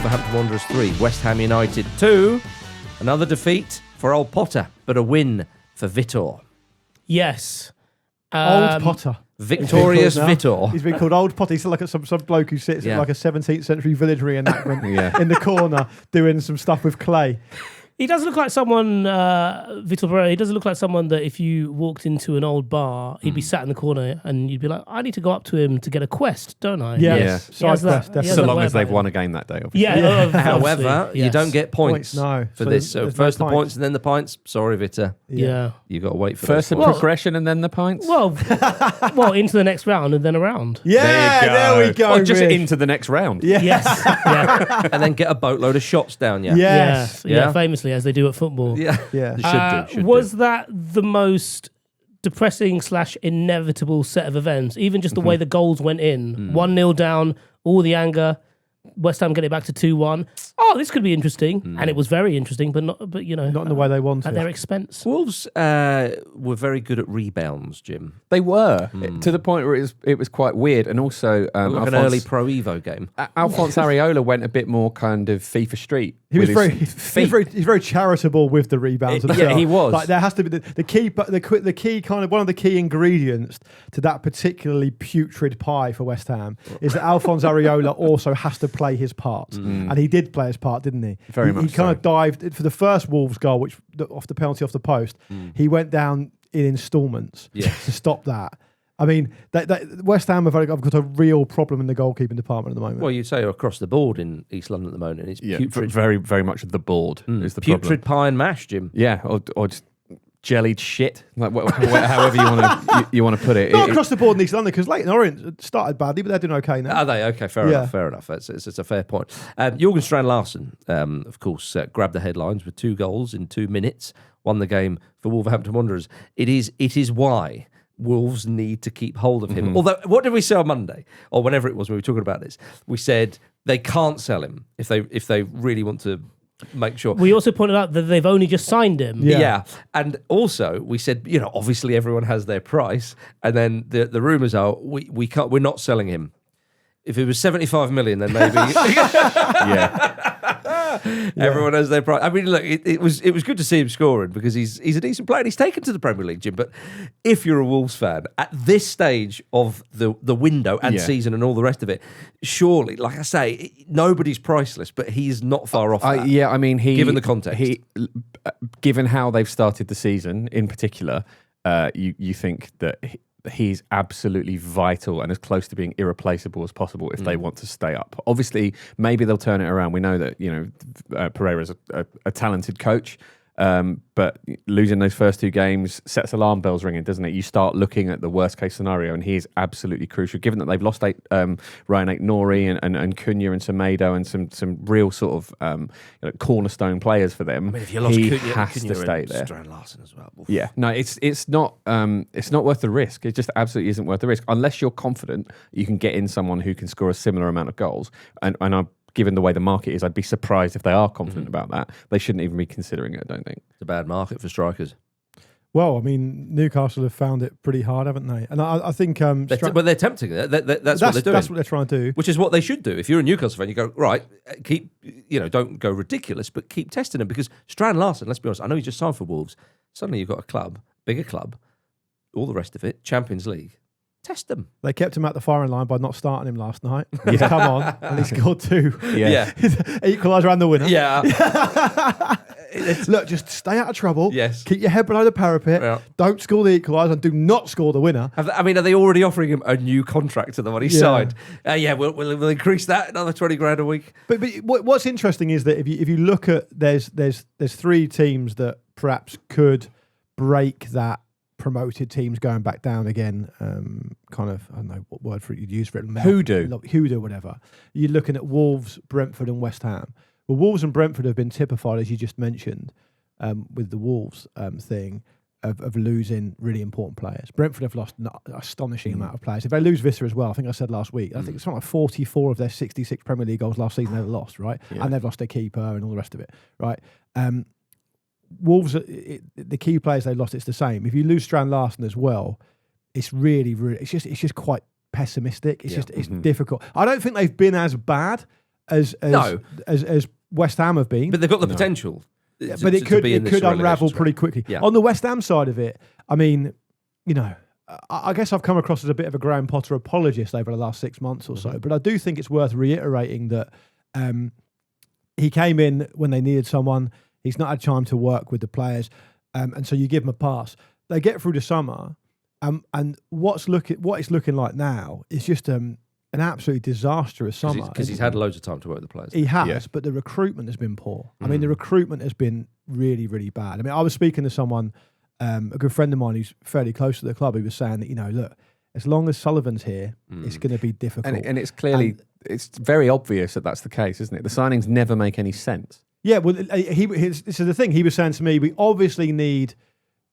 Wolverhampton Wanderers 3, West Ham United 2. Another defeat for old Potter, but a win for Vitor. Yes. Old Potter. Victorious Vitor. He's been called Old Potter. He's like some bloke who sits at like a 17th century village reenactment in the corner doing some stuff with clay. He does look like someone, Vitor Pereira, he doesn't look like someone that if you walked into an old bar, he'd be sat in the corner and you'd be like, I need to go up to him to get a quest, don't I? Yes. Side quest. So long as they've won a game that day, obviously. Yeah. However, you don't get points for this. So first the points and then the pints. Sorry, Vita. Yeah. You got to wait for first the progression and then the pints. Well, into the next round and then around. Yeah, there we go. Or just into the next round. Yeah. Yes. Yeah. And then get a boatload of shots down you. Yes. Yeah, famously, as they do at football. Yeah. Yeah. Was that the most depressing / inevitable set of events? Even just the way the goals went in. 1-0 down, all the anger, West Ham get it back to 2-1. Oh, this could be interesting. And it was very interesting, but not in the way they wanted. At their expense. Wolves were very good at rebounds, Jim. They were, to the point where it was quite weird. And also... like an early Pro Evo game. Alphonse Areola went a bit more kind of FIFA Street. He's very charitable with the rebounds. Yeah, he was. Like there has to be the key kind of one of the key ingredients to that particularly putrid pie for West Ham is that Alphonse Areola also has to play his part, and he did play his part, didn't he? Very much. He kind of dived for the first Wolves goal, which off the penalty off the post. He went down in instalments to stop that. I mean, West Ham have got a real problem in the goalkeeping department at the moment. Well, you'd say across the board in East London at the moment. It's putrid. Very, very much the board is the problem. Putrid pie and mash, Jim. Yeah, or just jellied shit, like however you want to put it. Not across the board in East London, because Leighton Orient started badly, but they're doing okay now. Are they? Okay, fair enough. It's a fair point. Jürgen Strand Larsen, of course, grabbed the headlines with 2 goals in 2 minutes, won the game for Wolverhampton Wanderers. It is why Wolves need to keep hold of him. Although, what did we say on Monday, or whenever it was when we were talking about this? We said they can't sell him if they really want to make sure. We also pointed out that they've only just signed him. Yeah. And also we said, obviously everyone has their price, and then the rumours are we're not selling him. If it was 75 million, then maybe. Everyone has their price. I mean, look, it was good to see him scoring because he's a decent player and he's taken to the Premier League, Jim. But if you're a Wolves fan at this stage of the window and season and all the rest of it, surely, like I say, nobody's priceless, but he's not far off that. I mean, given the context, given how they've started the season in particular, you think that he's absolutely vital and as close to being irreplaceable as possible if they want to stay up. Obviously, maybe they'll turn it around. We know that Pereira's a talented coach, but losing those first 2 games sets alarm bells ringing, doesn't it? You start looking at the worst case scenario, and he is absolutely crucial. Given that they've lost Ryan Aït-Nouri and Cunha and Semedo and some real sort of cornerstone players for them. I mean, if you lost Cunha, has to stay there. Strand Larsen as well. Oof. Yeah, no, it's not worth the risk. It just absolutely isn't worth the risk unless you're confident you can get in someone who can score a similar amount of goals. And I'm given the way the market is, I'd be surprised if they are confident about that. They shouldn't even be considering it, I don't think. It's a bad market for strikers. Well, I mean, Newcastle have found it pretty hard, haven't they? And I think... they're tempting it. That's what they're doing. That's what they're trying to do. Which is what they should do. If you're a Newcastle fan, you go, right, keep, don't go ridiculous, but keep testing him. Because Strand Larsen, let's be honest, I know he just signed for Wolves. Suddenly you've got a club, bigger club, all the rest of it, Champions League. Test them. They kept him at the firing line by not starting him last night. He's come on and he scored 2. Yeah. Equaliser and the winner. Yeah. Look, just stay out of trouble. Yes. Keep your head below the parapet. Yeah. Don't score the equaliser and do not score the winner. Are they already offering him a new contract to the one he signed? We'll increase that another 20 grand a week. But what's interesting is that if you look at there's 3 teams that perhaps could break that promoted teams going back down again, kind of, I don't know what word for it you'd use for it. Hoodoo, whatever. You're looking at Wolves, Brentford and West Ham. Well, Wolves and Brentford have been typified, as you just mentioned, with the Wolves thing of losing really important players. Brentford have lost an astonishing amount of players. If they lose Visser as well, I think I said last week, I think it's something like 44 of their 66 Premier League goals last season they've lost, right? Yeah. And they've lost their keeper and all the rest of it, right? Wolves, the key players they lost, it's the same. If you lose Strand Larsen as well, it's really, it's just quite pessimistic. It's difficult. I don't think they've been as bad as No. as West Ham have been. But they've got the potential. But it could unravel pretty quickly. Yeah. On the West Ham side of it, I mean, I guess I've come across as a bit of a Graham Potter apologist over the last 6 months or so, but I do think it's worth reiterating that he came in when they needed someone. He's not had time to work with the players, and so you give him a pass. They get through the summer, and what it's looking like now is just an absolutely disastrous summer. Because he's had loads of time to work with the players. He has, but the recruitment has been poor. I mean, the recruitment has been really, really bad. I mean, I was speaking to someone, a good friend of mine who's fairly close to the club. He was saying that, look, as long as Sullivan's here, it's going to be difficult. And it's clearly, it's very obvious that that's the case, isn't it? The signings never make any sense. Yeah, well, this is the thing. He was saying to me, we obviously need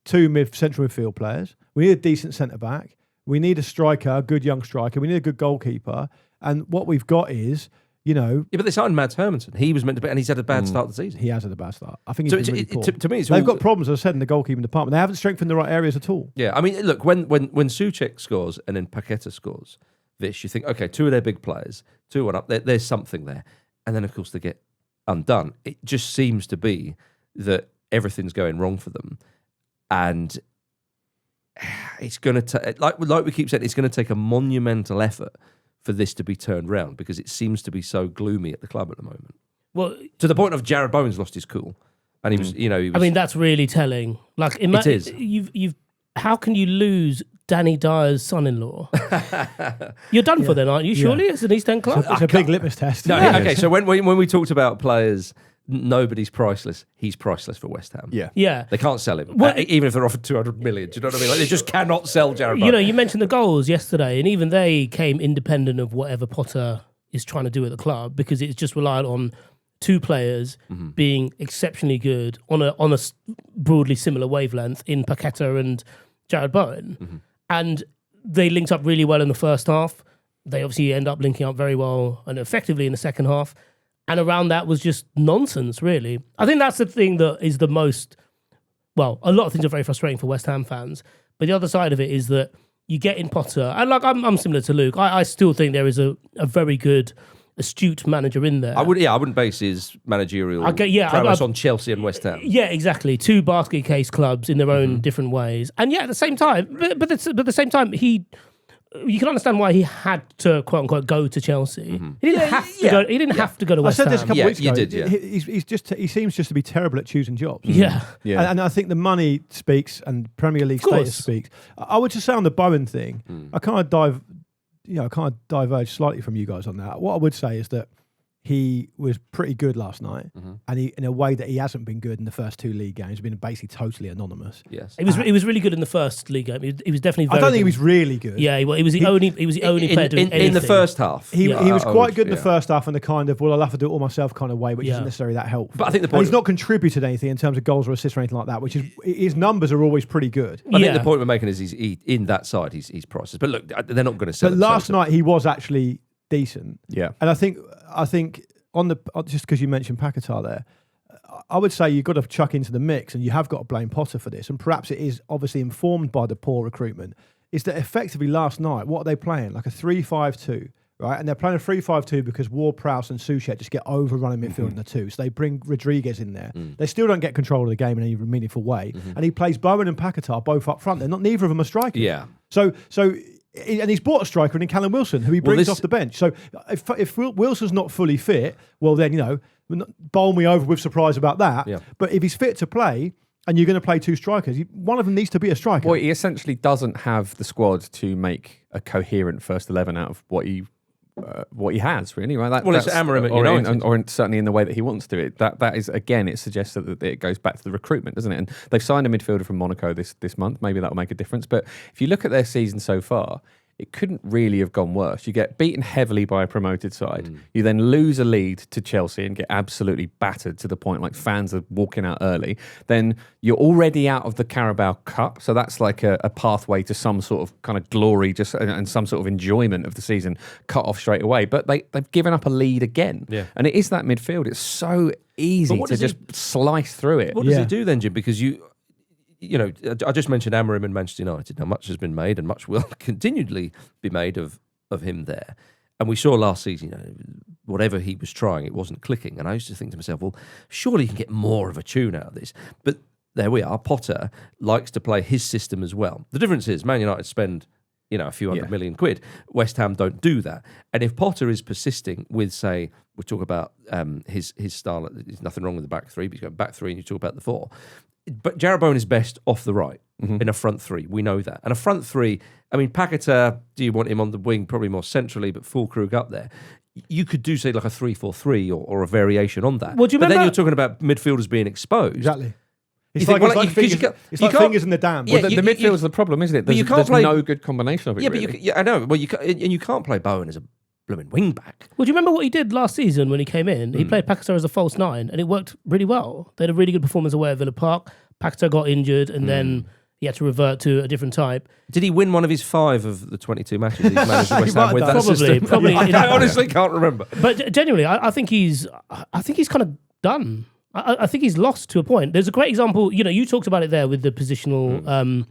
two central midfield players. We need a decent centre-back. We need a striker, a good young striker. We need a good goalkeeper. And what we've got is, Yeah, but they signed Mads Hermansen. He was meant to be, and he's had a bad start to the season. He has had a bad start. I think he's been really poor. To me, they've got problems, as I said, in the goalkeeping department. They haven't strengthened the right areas at all. Yeah, I mean, look, when Souček scores and then Paqueta scores, Vish, you think, okay, two of their big players, 2-1 up, there's something there. And then, of course, they get undone. It just seems to be that everything's going wrong for them. And it's going to take, like we keep saying, it's going to take a monumental effort for this to be turned round, because it seems to be so gloomy at the club at the moment. Well, to the point of Jared Bowen's lost his cool, and he was, I mean, that's really telling. Like, it is. You've. How can you lose Danny Dyer's son-in-law? You're done for then, aren't you? Surely it's an East End club. It's a big litmus test. No, okay. So when we talked about players, nobody's priceless. He's priceless for West Ham. Yeah. They can't sell him, even if they're offered 200 million. Do you know what I mean? Like, they just cannot sell Jared Bowen. You mentioned the goals yesterday, and even they came independent of whatever Potter is trying to do at the club, because it's just relied on two players being exceptionally good on a broadly similar wavelength in Paqueta and Jared Bowen. And they linked up really well in the first half. They obviously end up linking up very well and effectively in the second half. And around that was just nonsense, really. I think that's the thing that is the most... Well, a lot of things are very frustrating for West Ham fans. But the other side of it is that you get in Potter... And I'm similar to Luke. I still think there is a very good, astute manager in there. I wouldn't base his managerial prowess on Chelsea and West Ham. Yeah, exactly. Two basket case clubs in their own different ways. And at the same time... But at the same time, you can understand why he had to, quote unquote, go to Chelsea. He didn't have to go. He didn't have to go to West Ham. I said this a couple of weeks ago. You did, yeah. He seems just to be terrible at choosing jobs. Yeah. And I think the money speaks, and Premier League status speaks. I would just say on the Bowen thing, I kind of diverge slightly from you guys on that. What I would say is that he was pretty good last night, and he, in a way that he hasn't been good in the first two league games, he's been basically totally anonymous. Yes, he was really good in the first league game. He was definitely. Very I don't think good. he was really good. Yeah, he was the only player doing anything in the first half. He was quite good in the first half, in the kind of I'll have to do it all myself kind of way, which isn't necessarily that helpful. But I think the point he's not contributed anything in terms of goals or assists or anything like that. Which is his numbers are always pretty good. I think the point we're making is he's in that side he's priceless. But look, they're not going to sell. But last night he was actually decent. Yeah, and I think. Just because you mentioned Paqueta there, I would say you've got to chuck into the mix, and you have got to blame Potter for this, and perhaps it is obviously informed by the poor recruitment, is that effectively last night, what are they playing? Like a 3-5-2, right? And they're playing a 3-5-2 because Ward-Prowse and Souček just get overrun in midfield in the two. So they bring Rodriguez in there. They still don't get control of the game in any meaningful way. And he plays Bowen and Paqueta both up front. Neither of them are strikers. Yeah. So and he's bought a striker in Callum Wilson, who he brings off the bench. So if Wilson's not fully fit, well then, bowl me over with surprise about that. Yeah. But if he's fit to play, and you're going to play two strikers, one of them needs to be a striker. Well, he essentially doesn't have the squad to make a coherent first 11 out of what he has, really, right? It's Amorim at United. Or certainly in the way that he wants to do it. That is, again, it suggests that it goes back to the recruitment, doesn't it? And they've signed a midfielder from Monaco this month. Maybe that will make a difference. But if you look at their season so far, it couldn't really have gone worse. You get beaten heavily by a promoted side. You then lose a lead to Chelsea and get absolutely battered to the point like fans are walking out early. Then you're already out of the Carabao Cup. So that's like a pathway to some sort of kind of glory and some sort of enjoyment of the season cut off straight away. But they've given up a lead again. Yeah. And it is that midfield. It's so easy to just slice through it. What does he do then, Jim? Because I just mentioned Amorim and Manchester United. Now, much has been made and much will continually be made of him there. And we saw last season, whatever he was trying, it wasn't clicking. And I used to think to myself, well, surely you can get more of a tune out of this. But there we are. Potter likes to play his system as well. The difference is Man United spend, a few hundred million quid. West Ham don't do that. And if Potter is persisting with, say, we talk about his style, there's nothing wrong with the back three, but he's going back three and you talk about the four. But Jarrod Bowen is best off the right in a front three. We know that. And a front three, I mean, Paquetá, do you want him on the wing? Probably more centrally, but Füllkrug up there. You could do, say, like a 3-4-3 or a variation on that. Well, do you but then remember- you're talking about midfielders being exposed. Exactly. It's You think, like, well, it's you- like, 'cause you fingers, can't- it's you like can't- fingers in the dam. Yeah, the midfield is the problem, isn't it? but you There's can't play- no good combination of it. Yeah, really. but I know. Well, you can't play Bowen as a blooming wing back. Well, do you remember what he did last season when he came in? He played Paquetá as a false nine, and it worked really well. They had a really good performance away at Villa Park. Paquetá got injured, and then he had to revert to a different type. Did he win one of his 5 of the 22 matches he's managed at West Ham with that Probably, system? probably. I honestly can't remember. But genuinely, I think he's kind of done. I think he's lost to a point. There's a great example. You talked about it there with the positional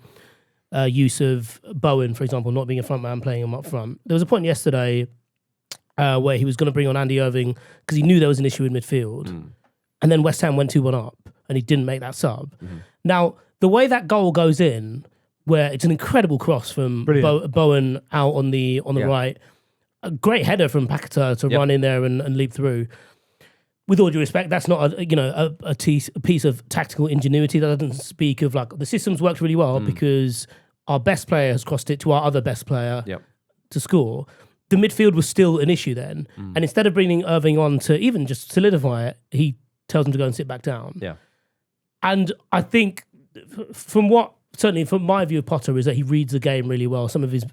use of Bowen, for example, not being a front man, playing him up front. There was a point yesterday where he was going to bring on Andy Irving because he knew there was an issue in midfield, and then West Ham went 2-1 up, and he didn't make that sub. Now, the way that goal goes in, where it's an incredible cross from Bowen out on the right, a great header from Paquetá to run in there and leap through. With all due respect, that's not a piece of tactical ingenuity. That doesn't speak of the systems worked really well because our best player has crossed it to our other best player to score. The midfield was still an issue then, and instead of bringing Irving on to even just solidify it, he tells him to go and sit back down. Yeah, and I think certainly from my view of Potter is that he reads the game really well. Some of his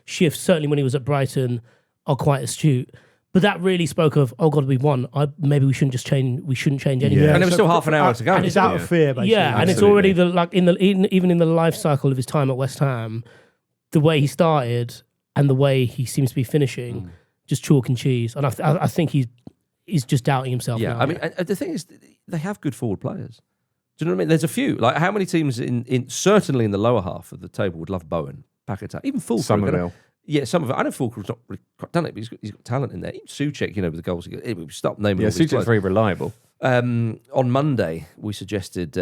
shifts, certainly when he was at Brighton, are quite astute. But that really spoke of, oh God, we've won. Maybe we shouldn't change. We shouldn't change anything. and there was still half an hour to go. And it's out of fear, basically. Yeah, and it's already even in the life cycle of his time at West Ham, the way he started and the way he seems to be finishing, just chalk and cheese. And I think he's just doubting himself. Yeah, now. I mean, the thing is, they have good forward players. Do you know what I mean? There's a few. Like, how many teams in certainly in the lower half of the table would love Bowen, Paquetá, even Füllkrug? Somerville. Yeah, some of it. I know Füllkrug's not really quite done it, but he's got talent in there. Even Souček, with the goals. We stop naming. Yeah, all these Souček's players. very reliable. On Monday, we suggested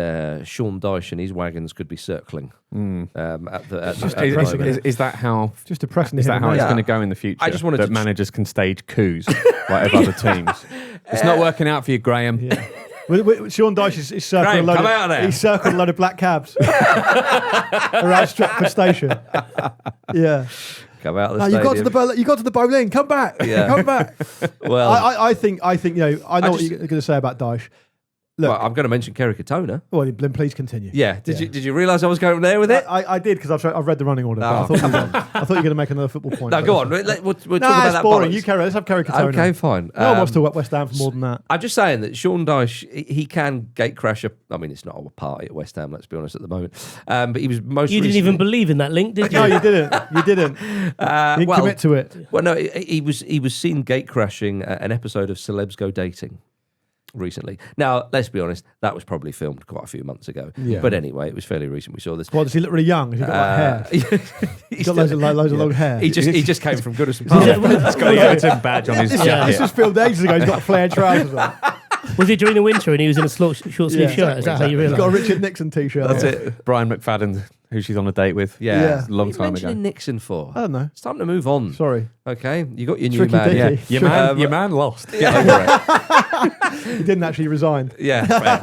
Sean Dyche and his wagons could be circling at the moment. Is that how? Just depressing. Is that how it's Yeah. going to go in the future? I just wanted that to managers can stage coups like of other teams. It's not working out for you, Graham. Yeah. Sean Dyche is circling Graham, come out of there. He's circled a load of black cabs around Stratford Station. Yeah. Come out of the No, stadium. you got to the bowling. Come back. Yeah. Come back. Well, I think I know what you're going to say about Dyche. Look, well, I'm going to mention Kerry Katona. well, then please continue. Yeah. Did you realise I was going there with it? I did because I've read the running order. Oh, But I thought you were going to make another football point. No, but go on. that's- We'll talk Nah, about it's that. boring. bollocks. You carry. Let's have Kerry Katona. Okay, fine. No one wants to talk about West Ham for more than that. I'm just saying that Sean Dyche, he can gate crash a. I mean, it's not a party at West Ham, let's be honest, at the moment. But he was most. you didn't even believe in that link, did you? No, you didn't. You didn't. You didn't commit to it. Well, no, he was seen gate crashing an episode of Celebs Go Dating recently. Now, let's be honest, that was probably filmed quite a few months ago. Yeah. But anyway, it was fairly recent. We saw this. What, does he look really young? Has he got hair? He's got loads of long hair. He just came from Goodison Is Park. it- He's got a Everton badge on his This jacket. was filmed ages ago. He's got flared trousers on. Was it during the winter and he was in a short sleeve Yeah, shirt? Is that how you He's got a realised? Richard Nixon t-shirt. That's on. it. Brian McFadden, who she's on a date with. Yeah. Yeah. A long What are you time ago. mentioning Nixon for? I don't know. It's time to move on. Sorry. Okay, you got your new Tricky man. dicky. Yeah. Your man lost. Get over it. He didn't actually resign. Yeah, fair.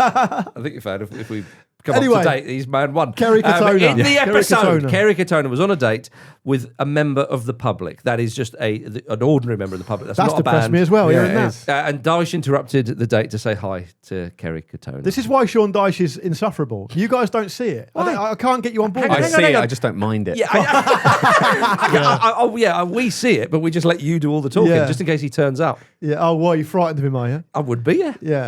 I think you're fair if we come Anyway, up to date. He's man one. Kerry Katona. In the Kerry episode, Katona. Kerry Katona was on a date with a member of the public. That is just an ordinary member of the public. That's That's not a depressed band. me as well. Yeah, Hearing it that. is. And Dyche interrupted the date to say hi to Kerry Katona. This is why Sean Dyche is insufferable. You guys don't see it. I can't get you on board. I see it, I just don't mind it. Yeah, we see it, but we just let you do all the talking, Yeah. just in case he turns up. Yeah. Oh, why are you frightened of him? Are you? I would be, yeah. Yeah.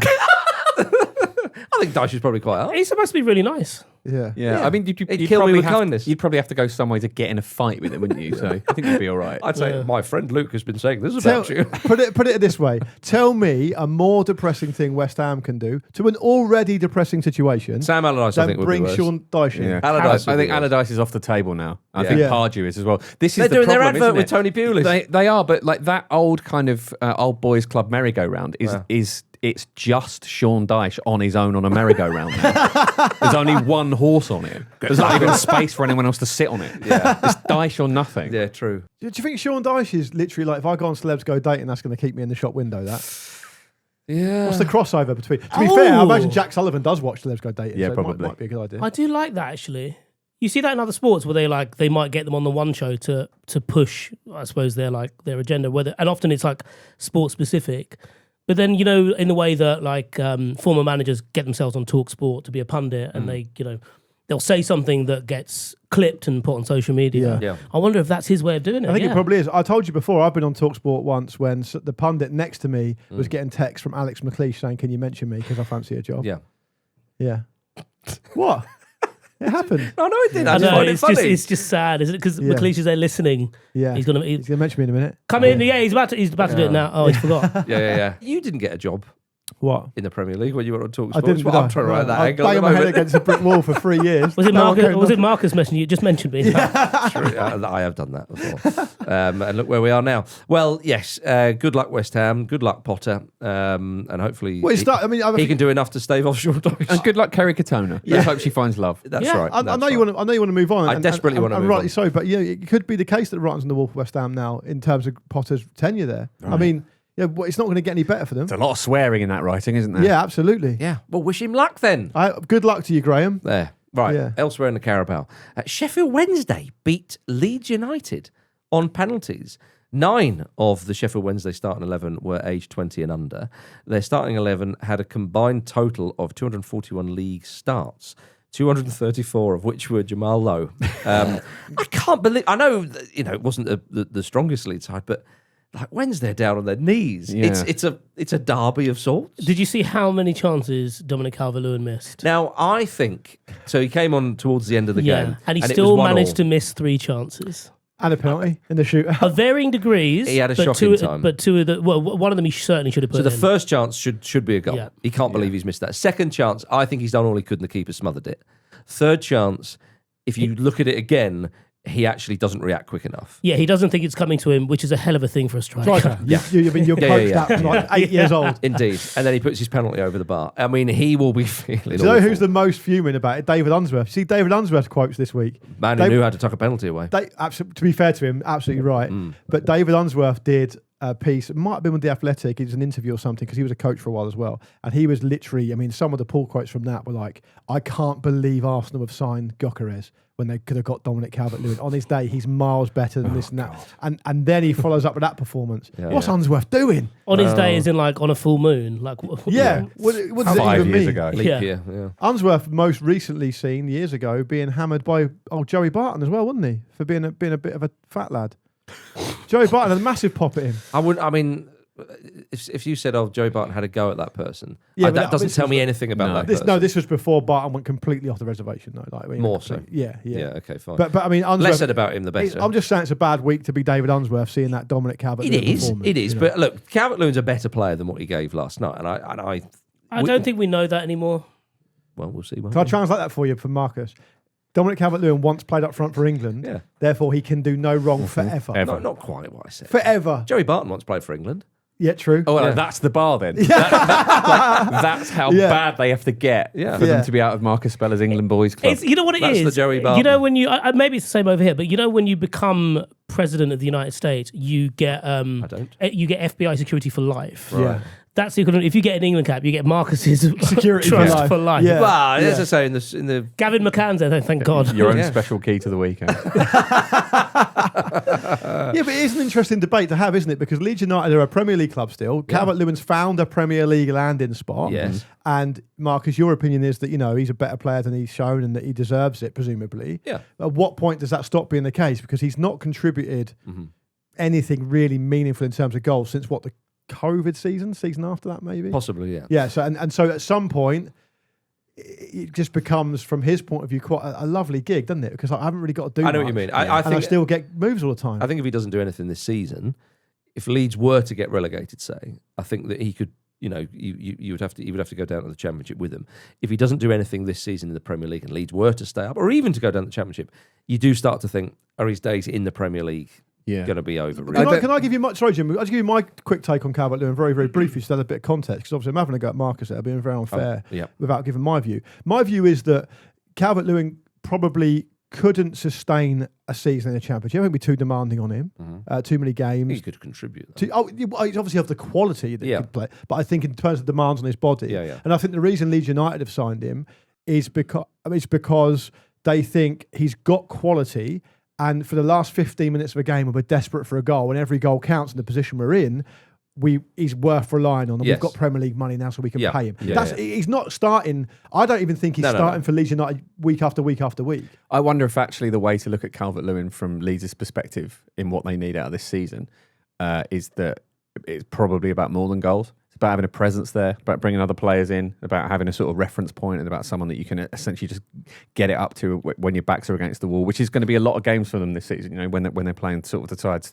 think Dyche is probably quite hard. He's supposed to be really nice. Yeah. I mean, you'd kill me with kindness. You'd probably have to go somewhere to get in a fight with him, wouldn't you? So I think you'd be all right. I'd say my friend Luke has been saying this about you. Put it this way. Tell me a more depressing thing West Ham can do to an already depressing situation. Sam Allardyce, I think, would bring be worse. Sean Dyche in. Yeah. Allardyce I would think be worse. Allardyce is off the table now. I think Yeah. Pardew is as well. This is They're the doing their problem, advert isn't with it? Tony Pulis. They are, but like that old kind of old boys club merry-go-round is it's just Sean Dyche on his own on a merry-go-round now. There's only one horse on it. There's not even space for anyone else to sit on it. Yeah. It's Dyche or nothing. Yeah, true. Do you think Sean Dyche is literally like, if I go on Celebs Go Dating, that's going to keep me in the shop window? Yeah. What's the crossover between? To be fair, I imagine Jack Sullivan does watch Celebs Go Dating. Yeah, so probably. It might be a good idea. I do like that, actually. You see that in other sports where they might get them on the one show to push, I suppose, their agenda. And often it's like sport specific. But then, in the way that like former managers get themselves on Talk Sport to be a pundit, and they'll say something that gets clipped and put on social media. Yeah. I wonder if that's his way of doing it. I think it probably is. I told you before, I've been on TalkSport once when the pundit next to me was getting texts from Alex McLeish saying, "Can you mention me because I fancy a job?" Yeah. Yeah. What? It happened. No, it didn't. I I just know, find it it's funny. just sad, isn't it? Because Yeah. McLeish is there listening. Yeah. He's gonna He's going to mention me in a minute. come in. Yeah, he's about to do it now. Oh, he's forgot. Yeah. You didn't get a job What? in the Premier League when you were on Talk I Sports. didn't. But I'm trying to write that I angle at banged the my head moment. against a brick wall for 3 years. Was it No one Marcus? came Was on. it Marcus mentioned you? Just mentioned me. True. I have done that before. And look where we are now. Well, yes. Good luck, West Ham. Good luck, Potter. And hopefully Well, he can do enough to stave off Sean Dyche. And good luck, Kerry Katona. Let's hope she finds love. That's Yeah. right. I know you want to move on. I desperately want to and move rightly on. so, but it could be the case that Wrighton's on the wall for West Ham now in terms of Potter's tenure there. I mean, it's not going to get any better for them. There's a lot of swearing in that writing, isn't there? Yeah, absolutely. Yeah. Well, wish him luck then. Good luck to you, Graham. There. Right. Yeah. Elsewhere in the Carabao. Sheffield Wednesday beat Leeds United on penalties. 9 of the Sheffield Wednesday starting 11 were aged 20 and under. Their starting 11 had a combined total of 241 league starts, 234 of which were Jamal Lowe. I can't believe... I know, it wasn't the strongest Leeds side, but like Wednesday are down on their knees. Yeah. It's a derby of sorts. Did you see how many chances Dominic Calvert-Lewin missed? Now, I think... So he came on towards the end of the game. And he it still was 1-1. managed to miss 3 chances. And a penalty in the shootout. Of varying degrees. He had a but shocking time. But 2 of the... Well, one of them he certainly should have put So the in. first chance should be a goal. Yeah. He can't believe he's missed that. Second chance, I think he's done all he could and the keeper smothered it. Third chance, if you look at it again, he actually doesn't react quick enough. Yeah, he doesn't think it's coming to him, which is a hell of a thing for a striker. Striker. You're coached that from like 8 years old. Indeed. And then he puts his penalty over the bar. I mean, he will be feeling Do you know awful. who's the most fuming about it? David Unsworth. See David Unsworth's quotes this week. Man who knew how to tuck a penalty away. To be fair to him, absolutely right. But David Unsworth did a piece, it might have been with The Athletic, it was an interview or something, because he was a coach for a while as well. And he was literally, I mean, some of the pull quotes from that were like, I can't believe Arsenal have signed Gyökeres when they could have got Dominic Calvert-Lewin. On his day, he's miles better than this and that. And then he follows up with that performance. Yeah. What's Unsworth doing? On his day, as in like on a full moon. Like, Yeah. What does it 5 even years mean? ago. Leap Yeah. year, yeah. Unsworth most recently seen years ago being hammered by Joey Barton as well, wasn't he? For being a bit of a fat lad. Joey Barton had a massive pop at him. I mean, if you said, Joey Barton had a go at that person, Yeah, but that doesn't this tell was- me anything about that person. This was before Barton went completely off the reservation, though. Like, More so. Yeah. Yeah, okay, fine. But I mean, Unsworth, Less said about him, the better. I'm just saying it's a bad week to be David Unsworth seeing that Dominic Calvert-Lewin performance. It is. you know. But look, Calvert-Lewin's a better player than what he gave last night. And I don't think we know that anymore. well, we'll see. Can I translate that for you from Marcus? Dominic Calvert-Lewin once played up front for England. Yeah. Therefore, he can do no wrong forever. Ever. Not quite what I said. Forever. Joey Barton once played for England. Yeah, true. Oh, well, Yeah. that's the bar then. That's how Yeah. bad they have to get Yeah. for Yeah. them to be out of Marcus Speller's England boys club. You know what it is? That's the Joey Barton. You know when you maybe it's the same over here, but you know when you become president of the United States, you get don't. you get FBI security for life. Yeah. That's the equivalent. If you get an England cap, you get Marcus's Security trust for life. for life. Yeah. Well, as I say, in the Gavin McCann's there, thank God. Your own Yeah. special key to the weekend. Yeah, but it is an interesting debate to have, isn't it? Because Leeds United are a Premier League club still. Calvert-Lewin's found a Premier League landing spot. Yes. And Marcus, your opinion is that, he's a better player than he's shown and that he deserves it, presumably. Yeah. At what point does that stop being the case? Because he's not contributed anything really meaningful in terms of goals since the COVID season after that, maybe? possibly, yeah. Yeah, so and so at some point, it just becomes, from his point of view, quite a lovely gig, doesn't it? Because I haven't really got to do I know much, what you mean. and I still get moves all the time. I think if he doesn't do anything this season, if Leeds were to get relegated, say, I think that he could, you would have to go down to the Championship with him. If he doesn't do anything this season in the Premier League and Leeds were to stay up, or even to go down to the Championship, you do start to think, are his days in the Premier League going to be over? Really? Can I give you my, sorry, Jim, I'll just give you my quick take on Calvert-Lewin very, very briefly, so that a bit of context, because obviously I'm having a go at Marcus there, being very unfair without giving my view. My view is that Calvert-Lewin probably couldn't sustain a season in the Championship. I think it'd be too demanding on him. Too many games. He could contribute. He's obviously of the quality that he could play, but I think in terms of demands on his body, and I think the reason Leeds United have signed him is because they think he's got quality, and for the last 15 minutes of a game, we're desperate for a goal, and every goal counts in the position we're in. He's worth relying on, and we've got Premier League money now, so we can pay him. He's not starting. I don't even think he's starting for Leeds United week after week after week. I wonder if actually the way to look at Calvert-Lewin from Leeds' perspective in what they need out of this season is that it's probably about more than goals. It's about having a presence there, about bringing other players in, about having a sort of reference point, and about someone that you can essentially just get it up to when your backs are against the wall, which is going to be a lot of games for them this season, when they're playing sort of the sides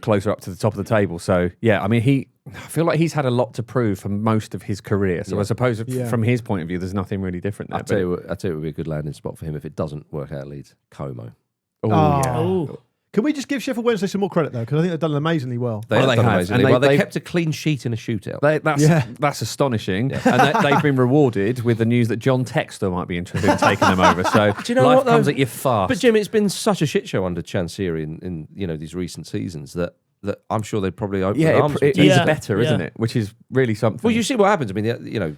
closer up to the top of the table. So, I mean, I feel like he's had a lot to prove for most of his career. So I suppose from his point of view, there's nothing really different there. I'll tell you what would be a good landing spot for him if it doesn't work out at Leeds. Como. Can we just give Sheffield Wednesday some more credit, though? Because I think they've done amazingly well. They have done amazingly well. They kept a clean sheet in a shootout. That's astonishing. Yeah. And they've been rewarded with the news that John Textor might be interested in taking them over. So do you know life comes at you fast. But, Jim, it's been such a shit show under Chansiri in these recent seasons that I'm sure they'd probably open their arms. It is better, isn't it? Which is really something. Well, you see what happens. I mean,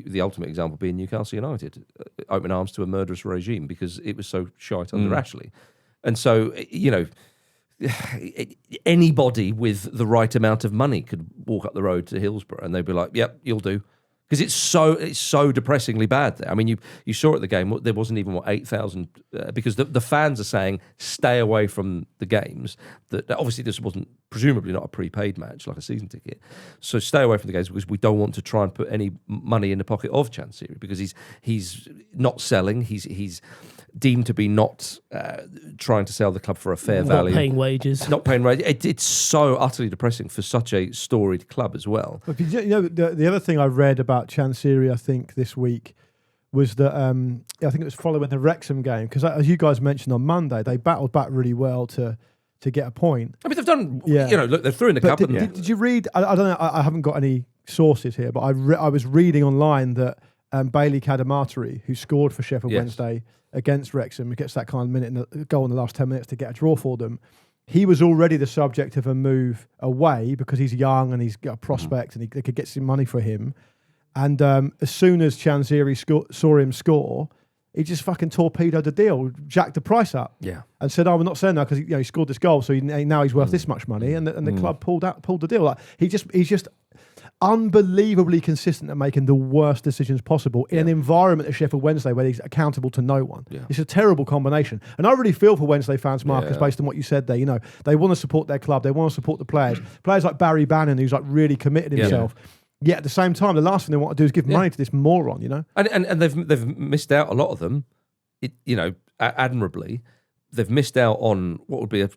the ultimate example being Newcastle United open arms to a murderous regime because it was so shite under Ashley. And so, anybody with the right amount of money could walk up the road to Hillsborough and they'd be like, yep, you'll do. Because it's so depressingly bad there. I mean, you saw at the game, there wasn't even, 8,000, because the fans are saying, stay away from the games. That obviously this wasn't, presumably not a prepaid match, like a season ticket. So stay away from the games because we don't want to try and put any money in the pocket of Chansiri because he's not selling, he's deemed to be not trying to sell the club for a fair value. Not paying wages. Not paying wages. It's so utterly depressing for such a storied club as well. But the other thing I read about Chansiri, I think, this week was that I think it was following the Wrexham game, because as you guys mentioned on Monday, they battled back really well to get a point. I mean, they've done, look, they're through in the cup. Did you read, I don't know, I haven't got any sources here, but I was reading online that Bailey Cadamarteri, who scored for Sheffield Wednesday against Wrexham, gets that kind of goal in the last 10 minutes to get a draw for them. He was already the subject of a move away because he's young and he's got a prospect and they could get some money for him. And as soon as Chansiri saw him score, he just fucking torpedoed the deal, jacked the price up, and said, "Oh, we're not selling that because he scored this goal, so now he's worth this much money." And the club pulled the deal. Like he's just unbelievably consistent at making the worst decisions possible in an environment at Sheffield Wednesday where he's accountable to no one. Yeah. It's a terrible combination, and I really feel for Wednesday fans, Marcus, based on what you said there. They want to support their club, they want to support the players. Players like Barry Bannon, who's like really committed himself. Yet at the same time, the last thing they want to do is give money to this moron, And they've missed out, a lot of them, admirably. They've missed out on what would be a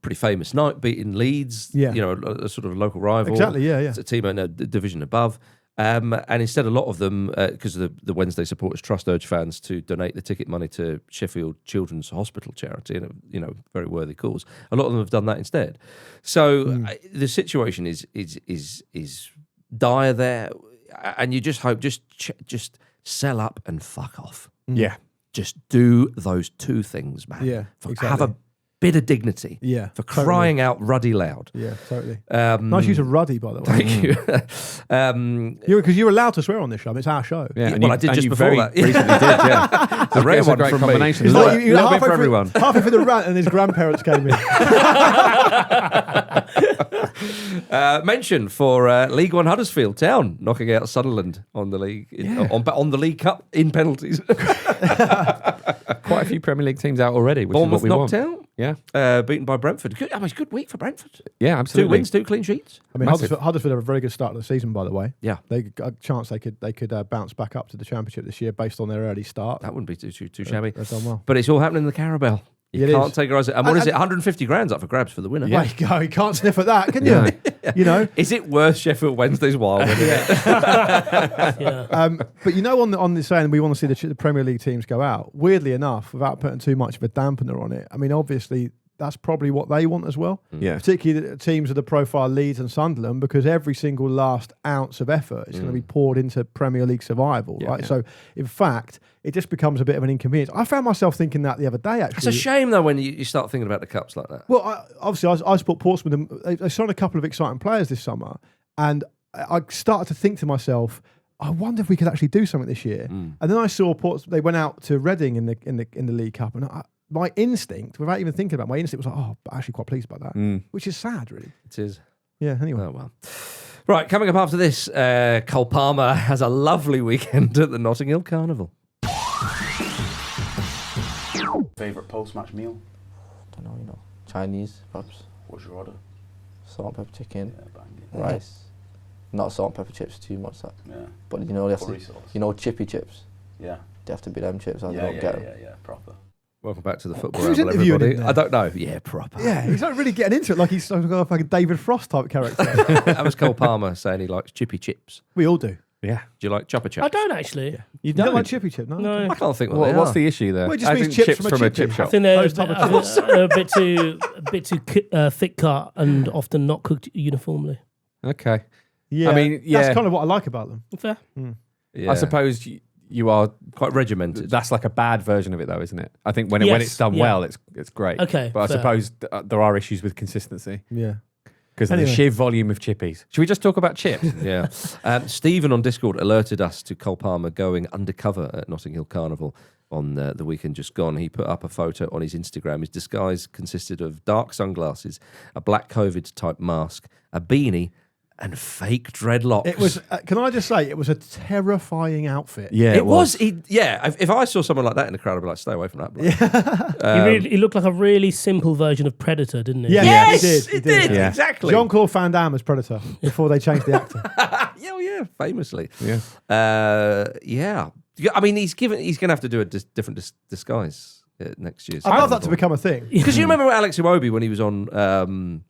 pretty famous night, beating Leeds, a sort of local rival. Exactly, It's a team in a division above. And instead, a lot of them, because the Wednesday Supporters Trust urge fans to donate the ticket money to Sheffield Children's Hospital charity, and a very worthy cause. A lot of them have done that instead. So the situation is dire there, and you just hope just sell up and fuck off. Yeah, just do those two things, man. Yeah, exactly. Have a bit of dignity. Yeah, for crying out ruddy loud. Yeah, totally. Nice use of ruddy, by the way. Thank you. Because you're allowed to swear on this show. It's our show. Yeah, I did just before that. Recently did. Yeah, it's a great combination. It's like a little bit for everyone. Halfway through the rant, and his grandparents came in. Mention for League One Huddersfield Town knocking out Sunderland on the league on the League Cup in penalties. Quite a few Premier League teams out already, which Bournemouth is what we knocked want. out. beaten by Brentford. Good, it's a good week for Brentford. Yeah, 2 absolutely. wins, 2 clean sheets. I mean, Massive. Huddersfield have a very good start of the season, by the way. Yeah. They got a chance they could bounce back up to the Championship this year based on their early start. That wouldn't be too shabby. They've done well. But it's all happening in the Carabao. You It can't is. take your eyes. And what is it? 150 grand's up for grabs for the winner. There you go. You can't sniff at that, can you? You know. Is it worth Sheffield Wednesday's while? Yeah. But you know, on the saying we want to see the Premier League teams go out. Weirdly enough, without putting too much of a dampener on it, I mean, obviously that's probably what they want as well. Yeah. Particularly the teams of the profile Leeds and Sunderland, because every single last ounce of effort is going to be poured into Premier League survival, right? Yeah. So, in fact, it just becomes a bit of an inconvenience. I found myself thinking that the other day, actually. It's a shame, though, when you start thinking about the cups like that. Well, obviously, I support Portsmouth. And they signed a couple of exciting players this summer, and I started to think to myself, I wonder if we could actually do something this year. And then I saw they went out to Reading in the League Cup, and my instinct, without even thinking about it, my instinct was like, oh, I'm actually quite pleased about that, which is sad, really. It is. Yeah. Anyway. Oh, well. Right, coming up after this, Cole Palmer has a lovely weekend at the Notting Hill Carnival. Favourite post-match meal? Don't know, Chinese, perhaps. What's your order? Salt and pepper chicken, Yeah, banging. rice. Not salt and pepper chips, too much that. Yeah. But they have Curry to, sauce. chippy chips. Yeah. They have to be them chips, or they Yeah, don't yeah, get them. yeah, proper. Welcome back to the football Who's ramble, interviewing everybody. him I there? don't know. Yeah, proper. Yeah, he's not really getting into it like he's like a David Frost type character. That was Cole Palmer saying he likes chippy chips. We all do. Yeah. Do you like chopper chips? I don't actually. You don't like chippy chip, no? No. I can't think what they What's are. the issue there? Well, it just I means think chips from a a chippy. chip I shop. think they're, Those type of a bit too thick cut and often not cooked uniformly. Okay. Yeah, I mean, yeah. that's kind of what I like about them. Fair. Yeah. I suppose you are Quite regimented. That's like a bad version of it, though, isn't it? I think when Yes, it's done yeah. well, it's great. Okay, but I fair. suppose there are issues with consistency Yeah. because of Anyway. the sheer volume of chippies. Should we just talk about chips? Yeah. Stephen on Discord alerted us to Cole Palmer going undercover at Notting Hill Carnival on the weekend just gone. He put up a photo on his Instagram. His disguise consisted of dark sunglasses, a black COVID-type mask, a beanie, and fake dreadlocks. It was. Can I just say, it was a terrifying outfit. Yeah, It was. If I saw someone like that in the crowd, I'd be like, stay away from that, bro. He looked like a really simple version of Predator, didn't he? Yeah, Yes, he did. Yeah. Exactly. Jean-Claude Van Damme as Predator before they changed the actor. Yeah, famously. Yeah. Yeah. I mean, he's going to have to do a different disguise next year. I'd love that to become a thing. Because you remember Alex Iwobi when he was on,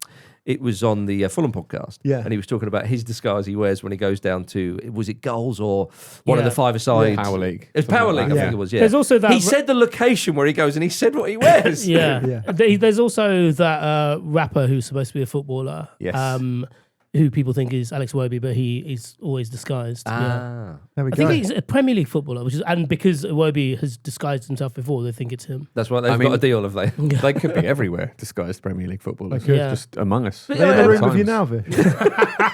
it was on the Fulham podcast. Yeah. And he was talking about his disguise he wears when he goes down to, was it goals or one of Yeah. the five-a-side? Power League. It's Power Something League, like I that. think it was, yeah. There's also that He said the location where he goes and he said what he wears. Yeah. Yeah. There's also that rapper who's supposed to be a footballer. Yes. Who people think is Alex Iwobi, but he is always disguised. Yeah. Ah. There we I go. think he's a Premier League footballer, and because Iwobi has disguised himself before, they think it's him. That's why they've I mean- got a deal, have they? They could be everywhere, disguised Premier League footballers. They could. Yeah. Just among us. Are they in the room with you Times. now, Vish?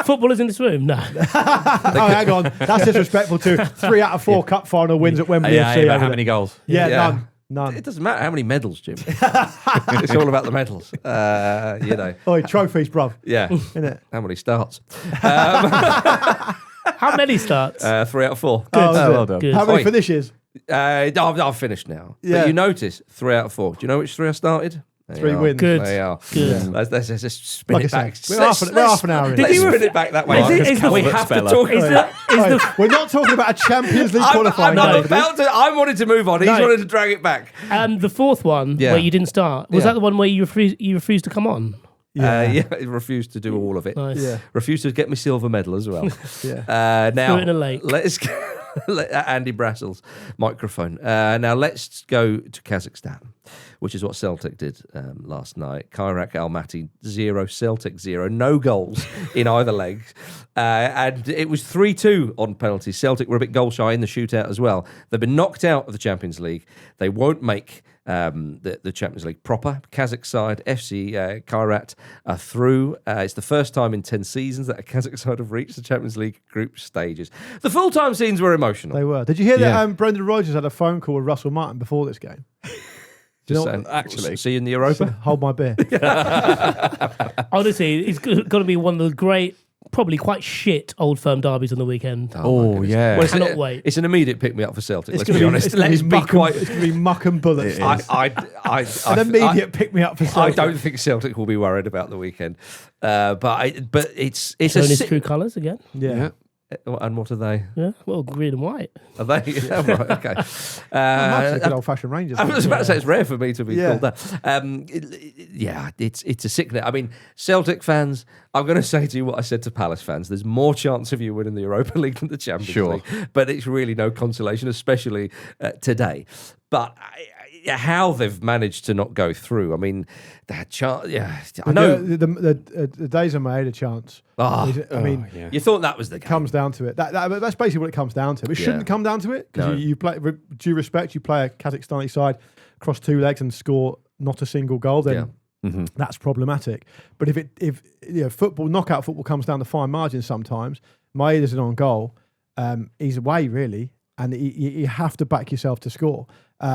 Footballers in this room? No. Oh, hang on. That's disrespectful to 3 out of 4 cup final wins at Wembley Yeah, FC. but over how there. many goals? Yeah, Yeah. none. It doesn't matter how many medals, Jim. It's all about the medals. Oh, trophies, bruv. Yeah. Innit? How many starts? How many starts? 3 out of 4. Oh, is it? well done. Good. How many Oi. finishes? I've finished now. Yeah. But you notice 3 out of 4. Do you know which 3 I started? They 3 are. wins. Good. They are. Good. Let's just spin Like I it back. said, we're half an hour in. Let's Did you spin it back that way. Is it- we is the- have to Speller. talk Is about the- We're not talking about a Champions League qualifying. I'm game, about to. I wanted to move on. He's No. wanted to drag it back. The fourth one Yeah. where you didn't start, was Yeah. that the one where you refused to come on? Yeah, he refused to do all of it. Nice. Yeah. Refused to get me silver medal as well. Yeah. Now, Threw it in a lake. let's go. Andy Brassels microphone. Now let's go to Kazakhstan, which is what Celtic did last night. Kairak Almaty 0, Celtic 0, no goals in either leg, and it was 3-2 on penalties. Celtic were a bit goal shy in the shootout as well. They've been knocked out of the Champions League. They won't make the Champions League proper. Kazakh side, FC Kairat, are through. It's the first time in 10 seasons that a Kazakh side have reached the Champions League group stages. The full-time scenes were emotional. They were. Did you hear Yeah. that Brendan Rodgers had a phone call with Russell Martin before this game? Just know- saying, actually. see you in the Europa. Hold my beer. Honestly, it's got to be one of the great probably quite shit Old Firm derbies on the weekend. Oh, yeah. Well, Cannot wait. It's an immediate pick me up for Celtic. Let's gonna be honest. It's gonna Let's be be muck quite. It's going to be muck and bullets. An An immediate pick me up for I Celtic. don't think Celtic will be worried about the weekend, but it's Showing his si- true colours again. Yeah. And what are they? Yeah, well, green and white. Are they? Yeah, right, okay. That's a good old-fashioned Rangers. I was about to say it's rare for me to be Yeah. called that. It's a sickness. I mean, Celtic fans, I'm going to say to you what I said to Palace fans. There's more chance of you winning the Europa League than the Champions League, but it's really no consolation, especially today. But how they've managed to not go through. I mean, that chance. Yeah, I know. The days are made a chance. I mean, You thought that was the game. comes down to it. That's basically what it comes down to. It shouldn't come down to it because No. you play. Due respect, you play a Kazakhstani side across 2 legs and score not a single goal. Then that's problematic. But if football, knockout football, comes down to fine margins sometimes. Maeda's an on goal. He's away really, and you have to back yourself to score.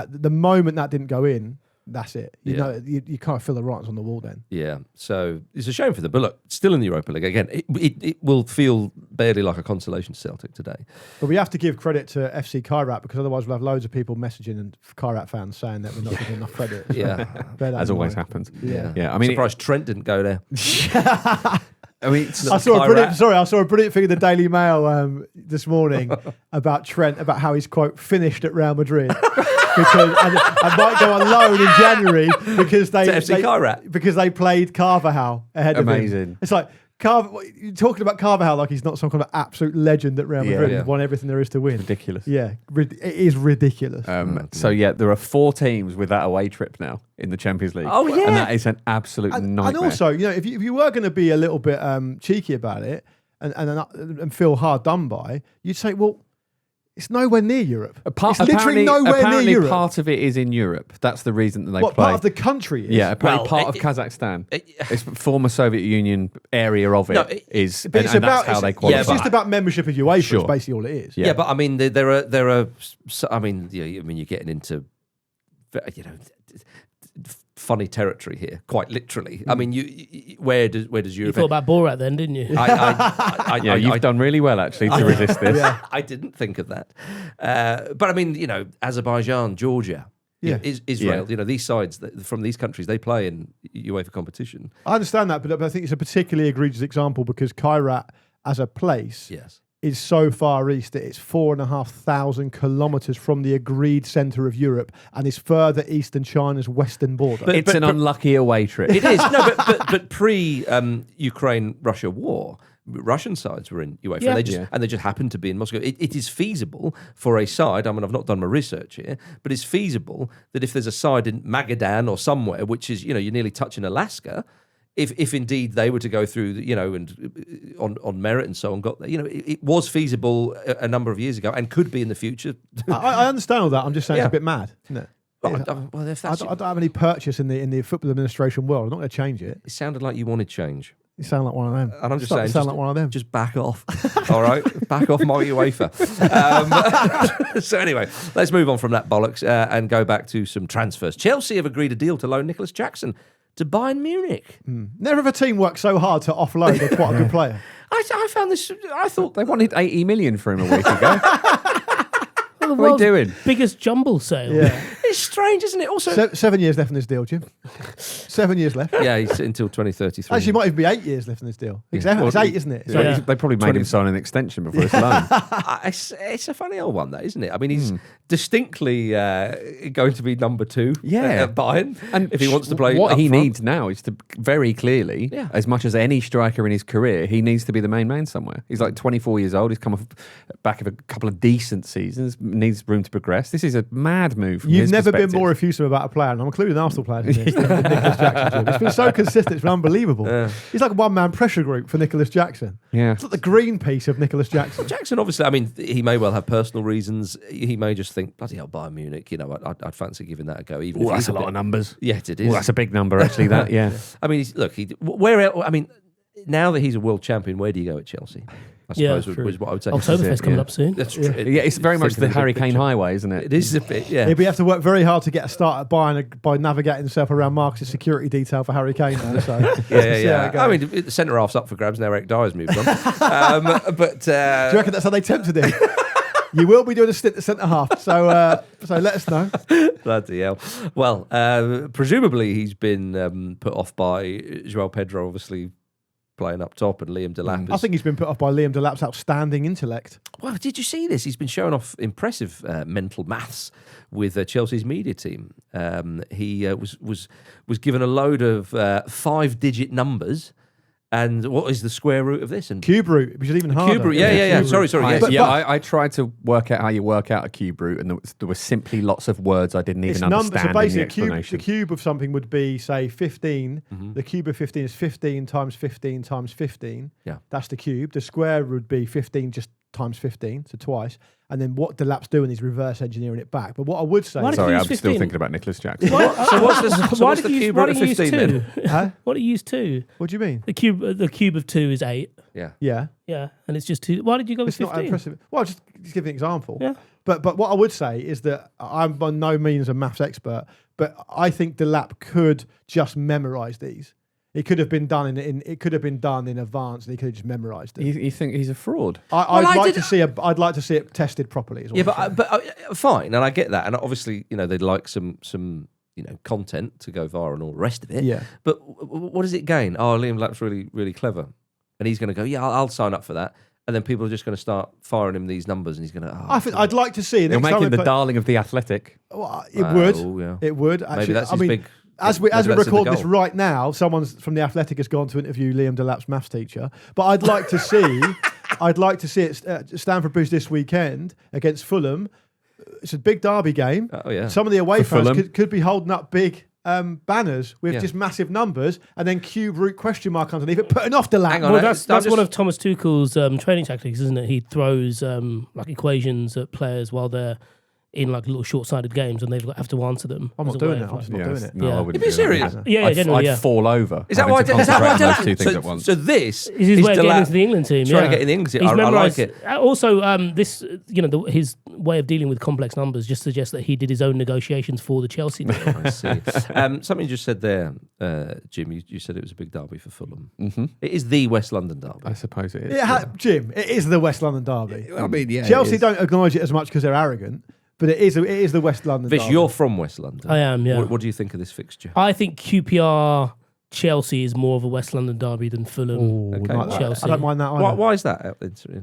The moment that didn't go in, that's it. You know, you can't feel the writings on the wall then. Yeah, so it's a shame for them. But look, still in the Europa League. Again, it will feel barely like a consolation to Celtic today. But we have to give credit to FC Kairat because otherwise we'll have loads of people messaging and Kairat fans saying that we're not giving enough credit. So Yeah. bear that As in always mind. happens. Yeah. Yeah, I mean, Surprised Trent didn't go there. I mean, I saw a brilliant thing in the Daily Mail this morning about Trent, about how he's, quote, finished at Real Madrid. Because I might go on loan in January because To FC Kairat. because they played Carvajal ahead of him. Amazing. It's like you're talking about Carvajal like he's not some kind of absolute legend at Real Madrid and won everything there is to win. ridiculous. Yeah, it is ridiculous. So there are 4 teams with that away trip now in the Champions League. Oh, yeah. And that is an absolute nightmare. And also, if you were going to be a little bit cheeky about it and feel hard done by, you'd say, well, it's nowhere near Europe. It's literally nowhere near Europe. Part of it is in Europe. That's the reason that they What play. part of the country is? Yeah, apparently Well, part of Kazakhstan. It's former Soviet Union area of it. No, But and it's that's about how they it's qualify. just about membership of UEFA. Sure. Is basically all it is. Yeah, but I mean, there are. I mean, you're getting into, funny territory here, quite literally. I mean, where does You Europe? thought about Borat then, didn't you? You've done really well actually to resist this. I didn't think of that, but I mean, Azerbaijan, Georgia, Israel. These sides from these countries, they play in UEFA competition. I understand that, but I think it's a particularly egregious example because Kairat, as a place, Yes. is so far east that it's 4,500 kilometres from the agreed centre of Europe and is further east than China's western border. It's an unlucky away trip. It is but pre Ukraine-Russia war, Russian sides were in UEFA, and they just happened to be in Moscow. It is feasible for a side. I mean, I've not done my research here, but it's feasible that if there's a side in Magadan or somewhere, which is you're nearly touching Alaska. If indeed they were to go through, and on merit and so on, got there, it was feasible a number of years ago and could be in the future. I understand all that. I'm just saying it's a bit mad, isn't it? Well, if I that's don't have any purchase in the football administration world. I'm not going to change it. it sounded like you wanted change. You sound like one of them. And I'm just Starting saying, to sound like one of them. Just back off. All right? Back off my UEFA. So anyway, let's move on from that bollocks and go back to some transfers. Chelsea have agreed a deal to loan Nicolas Jackson to Bayern Munich. Never have a team worked so hard to offload a quite a good player. I found this, I thought They wanted 80 million for him a week ago. The What are world's you doing? biggest jumble sale. Yeah. it's strange, isn't it? Also, 7 years left in this deal, Jim. 7 years left. yeah, he's until 2033. Actually, it might even be 8 years left in this deal. Exactly. It's 8, isn't it? So Yeah. they probably made him sign an extension before his loan. It's a funny old one, that, isn't it? I mean, he's distinctly going to be number 2 at Bayern. And if he wants to play what up he front. needs now is to very clearly, as much as any striker in his career, he needs to be the main man somewhere. He's like 24 years old. He's come off back of a couple of decent seasons, needs room to progress. This is a mad move. From You've his never been perspective. more effusive about a player, and I'm including Arsenal players in this, than Nicolas Jackson. Jim. It's been so consistent, it's been unbelievable. He's like a one-man pressure group for Nicolas Jackson. Yeah. It's like the Greenpeace of Nicolas Jackson. Jackson, obviously, I mean, he may well have personal reasons. He may just think, bloody hell, Bayern Munich, I'd fancy giving that a go. Even if That's he's a lot of numbers. Yeah, it is. Well, that's a big number, actually, that, yeah. I mean, look, where else, I mean, now that he's a world champion, where do you go at Chelsea? I Yeah, suppose true. was what I would say. Oktoberfest coming yeah. up soon. That's Yeah. true. Yeah, it's very much Thinking the of the Harry big Kane picture. highway, isn't it? It is a bit, yeah. He'll be have to work very hard to get a start by navigating himself around Marcus' security detail for Harry Kane. Now, so Yeah. I mean, the centre half's up for grabs now. Eric Dyer's moved on. But do you reckon that's how they tempted him? You will be doing a stint at centre half, so let us know. bloody hell. Well, presumably he's been put off by Joao Pedro, obviously playing up top, and Liam Delap. I think he's been put off by Liam Delap's outstanding intellect. Well, did you see this? He's been showing off impressive mental maths with Chelsea's media team. He was given a load of 5-digit numbers. And what is the square root of this? And Cube root, which is even harder. cube root, yeah. Cube Sorry. root. yes. I tried to work out how you work out a cube root, and there were simply lots of words I didn't even understand. So basically, in the explanation. the cube of something would be, say, 15. Mm-hmm. The cube of 15 is 15 times 15 times 15. Yeah. That's the cube. The square would be 15 just times 15, so twice. And then what Delap's doing is reverse engineering it back. But what I would say, Why did Sorry, you I'm use still 15? thinking about Nicolas Jackson. So what's the cube root of 15 then? Huh? Why do you use 2? What do you mean? The cube of 2 is 8. Yeah. Yeah, Yeah, and it's just 2. Why did you go with it's not 15? impressive. Well, just give an example. Yeah. But what I would say is that I'm by no means a maths expert, but I think Delap could just memorise these. It could have been done in advance, and he could have just memorised it. You think he's a fraud? I'd like to see it tested properly as well. Yeah, but fine, and I get that, and obviously, they'd like some content to go viral and all the rest of it. Yeah. But what does it gain? Oh, Liam Delap's really, really clever, and he's going to go, yeah, I'll sign up for that, and then people are just going to start firing him these numbers, and he's going to. I think I'd like to see. You're making the darling of the Athletic. Well, it would. Yeah. It would. Actually, Maybe that's I his mean, big. As we maybe that's record the this goal. right now, someone from the Athletic has gone to interview Liam Delap's maths teacher. But I'd like to see, it Stamford Bridge this weekend against Fulham. It's a big derby game. Oh yeah. Some of the away For fans Fulham. could be holding up big banners with Yeah. just massive numbers and then cube root question mark underneath it, putting off Delap. Hang on, Well, I'm that's just- one of Thomas Tuchel's training tactics, isn't it? He throws like equations at players while they're in like little short-sided games, and they have to answer them. I'm as not a way doing of, that. I'm like- just not doing it. No, Yeah. I wouldn't. You'd be do that. serious? Yeah, generally, I'd fall over. Is that having why? to Is that why? concentrate on those two things at once. So this It's his way of getting into the England team. trying yeah. to get in the England team. He's I like memorised. it. Also, this his way of dealing with complex numbers just suggests that he did his own negotiations for the Chelsea deal. I see. Something you just said there, Jim. You said it was a big derby for Fulham. Mm-hmm. It is the West London derby. I suppose it is. Jim, it is the West London derby. I mean, yeah. Chelsea don't acknowledge it as much because they're arrogant, but it is the West London Vish, derby. you're from West London. I am, yeah. What do you think of this fixture? I think QPR Chelsea is more of a West London derby than Fulham. Okay. Like that. Chelsea. I don't mind that either. Why is that? Do you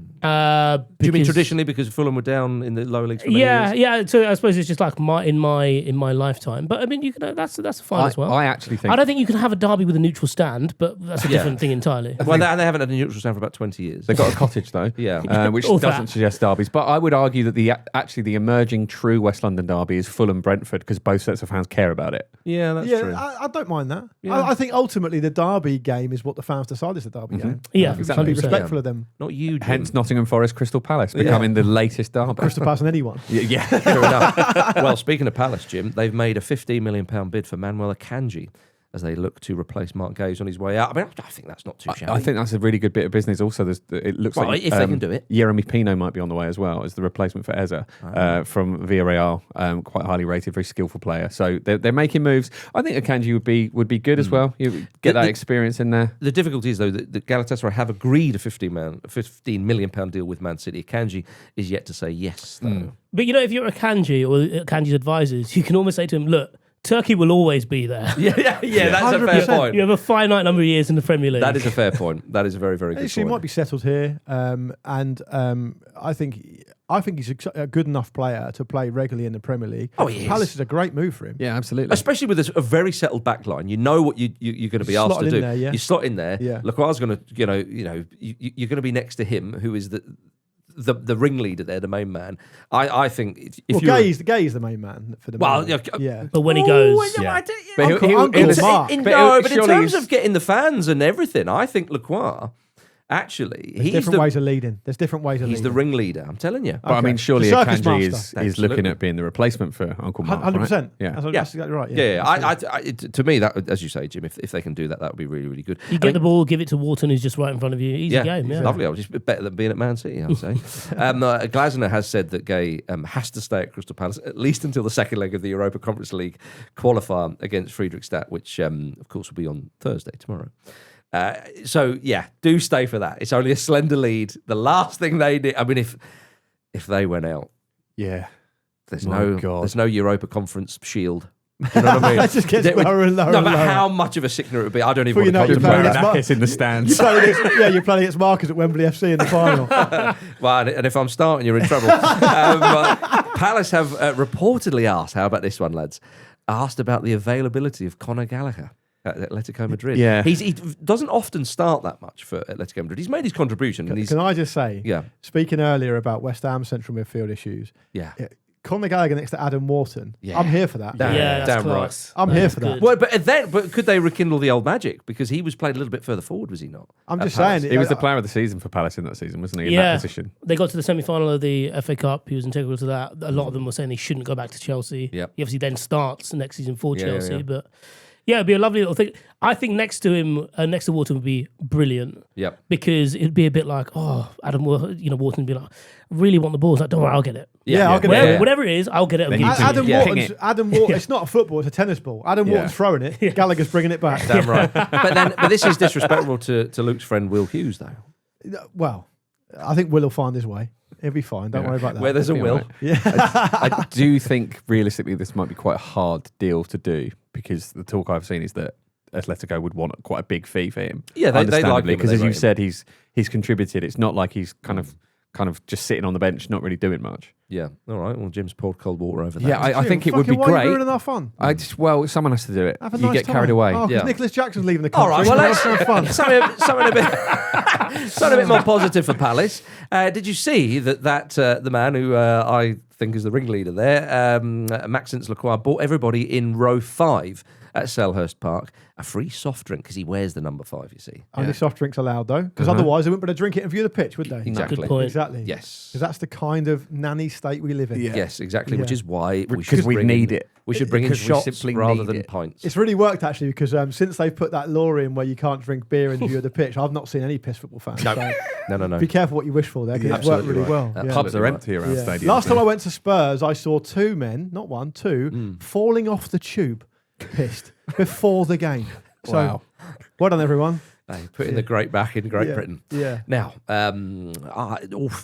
mean Because- traditionally because Fulham were down in the lower leagues for many Yeah, years? yeah. So I suppose it's just like in my lifetime. But I mean, you can that's fine as well. I actually think I don't think you can have a derby with a neutral stand, but that's a different thing entirely. Well, and they haven't had a neutral stand for about 20 years. they've got a cottage though, Yeah. which All doesn't that. suggest derbies. But I would argue that the emerging true West London derby is Fulham Brentford because both sets of fans care about it. Yeah, that's Yeah, true. I don't mind that. Yeah. I think ultimately the derby game is what the fans decide is the derby game. Yeah, Be exactly. 100%. respectful of them. Not you, Jim. Hence, Nottingham Forest Crystal Palace becoming the latest derby. Crystal Palace and anyone. Yeah. Fair enough. Well, speaking of Palace, Jim, they've made a £15 million bid for Manuel Akanji as they look to replace Mark Gaze on his way out. I mean, I think that's not too shabby. I think that's a really good bit of business. Also, it looks Well, like if they can do it. Jeremy Pino might be on the way as well as the replacement for Eza from Villarreal. Quite highly rated, very skillful player. So they're making moves. I think Akanji would be good as well. You get that experience in there. The difficulty is, though, that Galatasaray have agreed a £15 million deal with Man City. Akanji is yet to say yes, though. But if you're Akanji or Akanji's advisors, you can almost say to him, "Look, Turkey will always be there. Yeah, that's a fair 100%. point. You have a finite number of years in the Premier League." That is a fair point. That is a very, very good Actually, he point. might be settled here, and I think he's a good enough player to play regularly in the Premier League. Oh, he is. Palace is a great move for him. Yeah, absolutely. Especially with a very settled back line. You know what you're going to be asked to Slotted do. in there, yeah. You slot in there. Yeah. Lacroix's going to, you're going to be next to him, who is the ringleader there, the main man. I think if Gay is the main man for the Well, moment. yeah, yeah. But when he goes, yeah. But Uncle Mark. in But terms of surely getting the fans and everything, I think Lacroix Actually, There's different ways of leading. There's different ways of he's leading. the ringleader. I'm telling you. But I mean, surely The circus Akanji master. is looking Absolutely. at being the replacement for Uncle Mark. 100%. Right? Yeah. That's exactly right. Yeah, Absolutely. to me, that, as you say, Jim, if they can do that, that would be really, really good. You get the ball, give it to Wharton, who's just right in front of you. Easy game. Yeah. Lovely. I was just better than being at Man City, I would say. Glasner has said that Gay has to stay at Crystal Palace at least until the second leg of the Europa Conference League qualifier against Friedrichstadt, which, of course, will be on Thursday, tomorrow. So, yeah, do stay for that. It's only a slender lead. The last thing they did, I mean, if they went out, Yeah. there's My God. no Europa Conference shield. You know what I mean? It just gets lower and lower. No and matter lower. how much of a sickener it would be, I don't even Before want you to know come it, to you're playing Barrow. against Knackers in the stands. You're playing against Marcus at Wembley FC in the final. Well, and if I'm starting, you're in trouble. Palace have reportedly asked, how about this one, lads? Asked about the availability of Conor Gallagher at Atletico Madrid. Yeah. He doesn't often start that much for Atletico Madrid. He's made his contribution. And he's, Can I just say, yeah, speaking earlier about West Ham central midfield issues, yeah. Conor Gallagher next to Adam Wharton, Yeah. I'm here for that. Damn. Yeah, that's Damn class. I'm here for that. Well, but could they rekindle the old magic? Because he was played a little bit further forward, was he not? I'm at just Palace? saying. He was the player of the season for Palace in that season, wasn't he? In that position. They got to the semi-final of the FA Cup. He was integral to that. A lot of them were saying he shouldn't go back to Chelsea. Yep. He obviously then starts next season for Yeah, Chelsea. yeah. But yeah, it'd be a lovely little thing. I think next to him, next to Wharton would be brilliant. Yep. Because it'd be a bit like, Wharton would be like, really want the ball. It's like, don't worry, I'll get it. Yeah, I'll get Whatever, it. whatever it is, I'll get it. And give it to Adam you. Wharton's, Adam Wharton, it's not a football, it's a tennis ball. Adam Wharton's throwing it, Gallagher's bringing it back. Damn right. But this is disrespectful to Luke's friend Will Hughes, though. Well, I think Will find his way. He'll be fine. Don't worry about that. Where there's a Be will. alright. Yeah. I do think realistically this might be quite a hard deal to do because the talk I've seen is that Atletico would want quite a big fee for him. Yeah, they like him understandably, and because they as rate you've him. said, he's contributed. It's not like he's kind of just sitting on the bench, not really doing much. Yeah. All right. Well, Jim's poured cold water over that. Yeah, I think it would be Fucking why are you great. ruining our fun? Someone has to do it. Have a You nice get carried time. away. Oh, 'cause Yeah. Nicolas Jackson's leaving the All country. right, well, Let's have fun. something a bit more positive for Palace. Did you see that the man who I think is the ringleader there, Maxence Lacroix, bought everybody in row 5 at Selhurst Park a free soft drink because he wears the number 5, you see. Only soft drinks allowed though, because otherwise they wouldn't be able to drink it and view the pitch, would they? Exactly. Good point. Exactly. Yes. Because that's the kind of nanny state we live in. Yeah. Yes, exactly. Yeah. Which is why Because we need it. We should bring in Because we shots simply rather need than it. pints. It's really worked actually because since they've put that law in where you can't drink beer in view of the pitch, I've not seen any piss football fans. No. So No. be careful what you wish for there because it's worked Absolutely really right. well. Yeah. Absolutely. Pubs are empty around Yeah. stadiums. Last time I went to Spurs, I saw 2 men, not one, 2, falling off the tube, pissed before the game. So, Wow. well done, everyone. Hey, putting the great back in Great Yeah. Britain. Yeah. Now,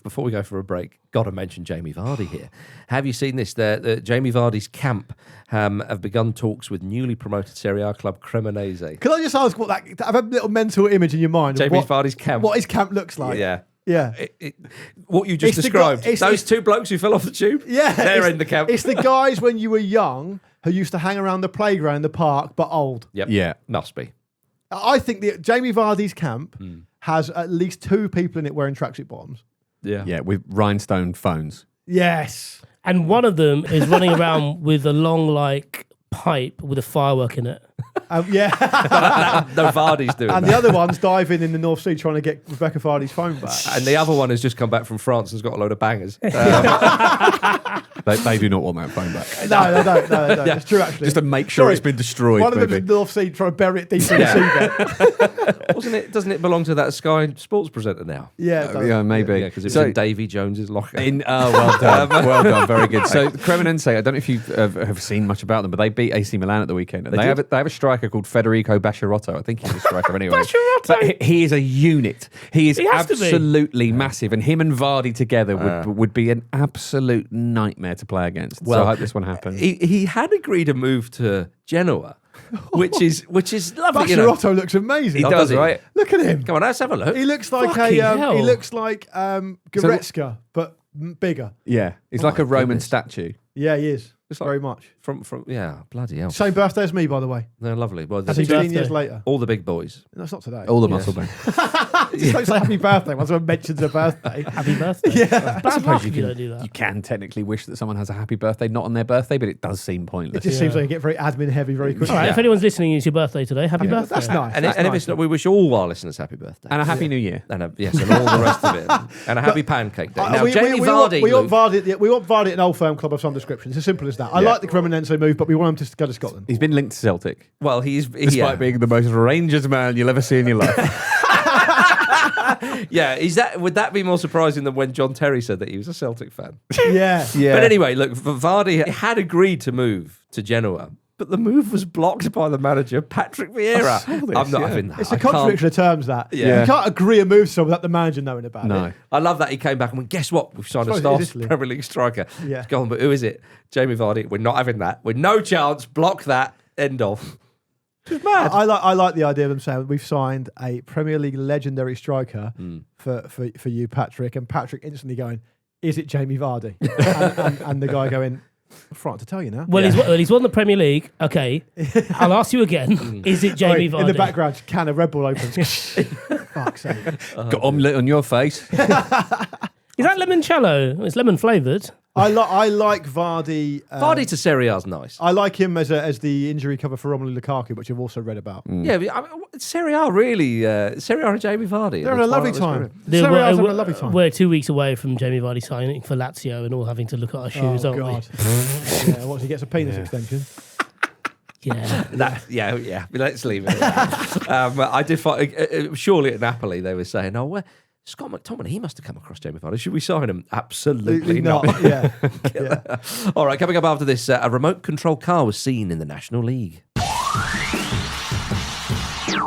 before we go for a break, got to mention Jamie Vardy here. Have you seen this? The Jamie Vardy's camp have begun talks with newly promoted Serie A club Cremonese. Can I just ask what that? Have a little mental image in your mind. of Jamie what, Vardy's camp. what his camp looks like. Yeah. Yeah. What you just It's the guy- described. it's- Those it's- 2 blokes who fell off the tube. Yeah, They're it's- in the camp. It's the guys when you were young who used to hang around the playground in the park, but old. Yep. Yeah. Must be. I think that Jamie Vardy's camp has at least 2 people in it wearing tracksuit bottoms. Yeah. Yeah, with rhinestone phones. Yes. And one of them is running around with a long, pipe with a firework in it. Yeah. No, Vardy's doing And that. the other one's diving in the North Sea trying to get Rebecca Vardy's phone back. And the other one has just come back from France and's got a load of bangers. They do not want that phone back. No, they don't. No, they don't. It's true, actually. Just to make sure Sorry. it's been destroyed, One of them's maybe. in the North Sea trying to bury it deep in the seabed. Wasn't it? Doesn't it belong to that Sky Sports presenter now? Yeah. it does. Yeah, maybe. Yeah, because it's So- in Davy Jones's locker. Well done. Well done. Very good. So Cremonense, I don't know if you have seen much about them, but they beat AC Milan at the weekend. And they have a striker called Federico Bacciarotto. I think he's a striker anyway. Bacciarotto! But he is a unit. He is He has to be. absolutely massive. And him and Vardy together would be an absolute nightmare to play against. So I hope this one happens. He had agreed a move to Genoa, which is lovely. You know. Bacciarotto looks amazing. He does, right? Look at him. Come on, let's have a look. He looks like Fucking hell. he looks like Goretzka, but bigger. Yeah. He's like a Roman statue. Yeah, he is. It's like- Very much. bloody hell. Same birthday as me, by the way. They're lovely. Well, That's there's 16 years later. all the big boys. No, it's not today. All the muscle men. Just don't say happy birthday once someone mentions a birthday. Happy birthday. Yeah. Bad luck if you don't do that. You can technically wish that someone has a happy birthday, not on their birthday, but it does seem It pointless. just seems like you get very admin heavy very quickly. All right, if anyone's listening, it's your birthday today. Happy Yeah, birthday. that's nice. And, That's if nice. it's not, we wish all our listeners happy birthday. And a happy new year. And all the rest of it. And a happy pancake day. Now, Jamie Vardy. we want Luke, Vardy at an old firm club of some description. It's as simple as that. I like the Cremonense move, but we want him to go to Scotland. He's been linked to Celtic, well, he's despite being the most Rangers man you'll ever see in your life. Yeah, would that be more surprising than when John Terry said that he was a Celtic fan? Yeah. But anyway, look, Vardy had agreed to move to Genoa, but the move was blocked by the manager, Patrick Vieira. I'm not having that. It's a contradiction of terms, that. Yeah. You can't agree a move to someone without the manager knowing about No. it. I love that he came back and went, guess what? We've signed a Suppose it is star Italy. Premier League striker. Yeah. Go on, but who is it? Jamie Vardy. We're not having that. We're no chance. Block that. End of. Just mad. I like the idea of them saying we've signed a Premier League legendary striker for you, Patrick, and Patrick instantly going, is it Jamie Vardy? and the guy going, I'm frightened to tell you now. Well, he's won the Premier League. Okay, I'll ask you again. Is it Jamie Vardy? In the background, can of Red Bull opens. Fuck's sake. Got omelette on your face. Is that limoncello? It's lemon flavoured. I like Vardy. Vardy to Serie A is nice. I like him as the injury cover for Romelu Lukaku, which I've also read about. Yeah, but, Serie A really, Serie A and Jamie Vardy. They're having a lovely time. We're, Serie A's having a lovely time. we're 2 weeks away from Jamie Vardy signing for Lazio and all having to look at our shoes, aren't God. Yeah, once he gets a penis extension. we? Yeah. Let's leave it. I did find, surely at Napoli they were saying, oh, well, Scott McTominay, he must have come across Jamie Vardy. Should we sign him? Absolutely not. Yeah. All right, coming up after this, a remote control car was seen in the National League.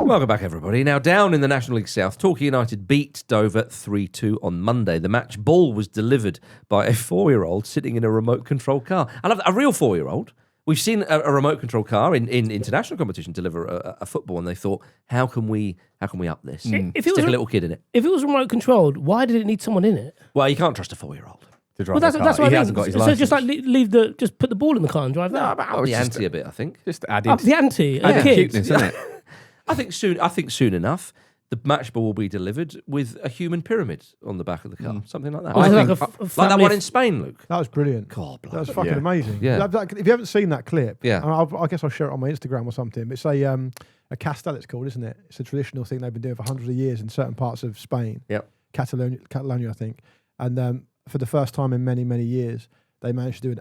Welcome back, everybody. Now, down in the National League South, Torquay United beat Dover 3-2 on Monday. The match ball was delivered by a 4-year-old sitting in a remote control car. I love that. A real 4-year-old. We've seen a remote control car in international competition deliver a football, and they thought, how can we up this? If it Stick was a little kid in it. If it was remote controlled, why did it need someone in it? Well, you can't trust a 4-year-old. To drive Well, that's the car. what I He mean. hasn't got his So license. just like just put the ball in the car and drive that. Up the ante a bit, I think. Just added, Up the ante. added Kids. cuteness, isn't it? I think soon enough, the match ball will be delivered with a human pyramid on the back of the car, something like that. Or I like think- a Like that family one of- in Spain, Luke. That was brilliant. God, That was bloody. fucking Yeah. amazing. Yeah. If you haven't seen that clip, Yeah. I guess I'll share it on my Instagram or something. It's a castell, it's called, isn't it? It's a traditional thing they've been doing for hundreds of years in certain parts of Spain. Yep. Catalonia, I think. And for the first time in many, many years, they managed to do an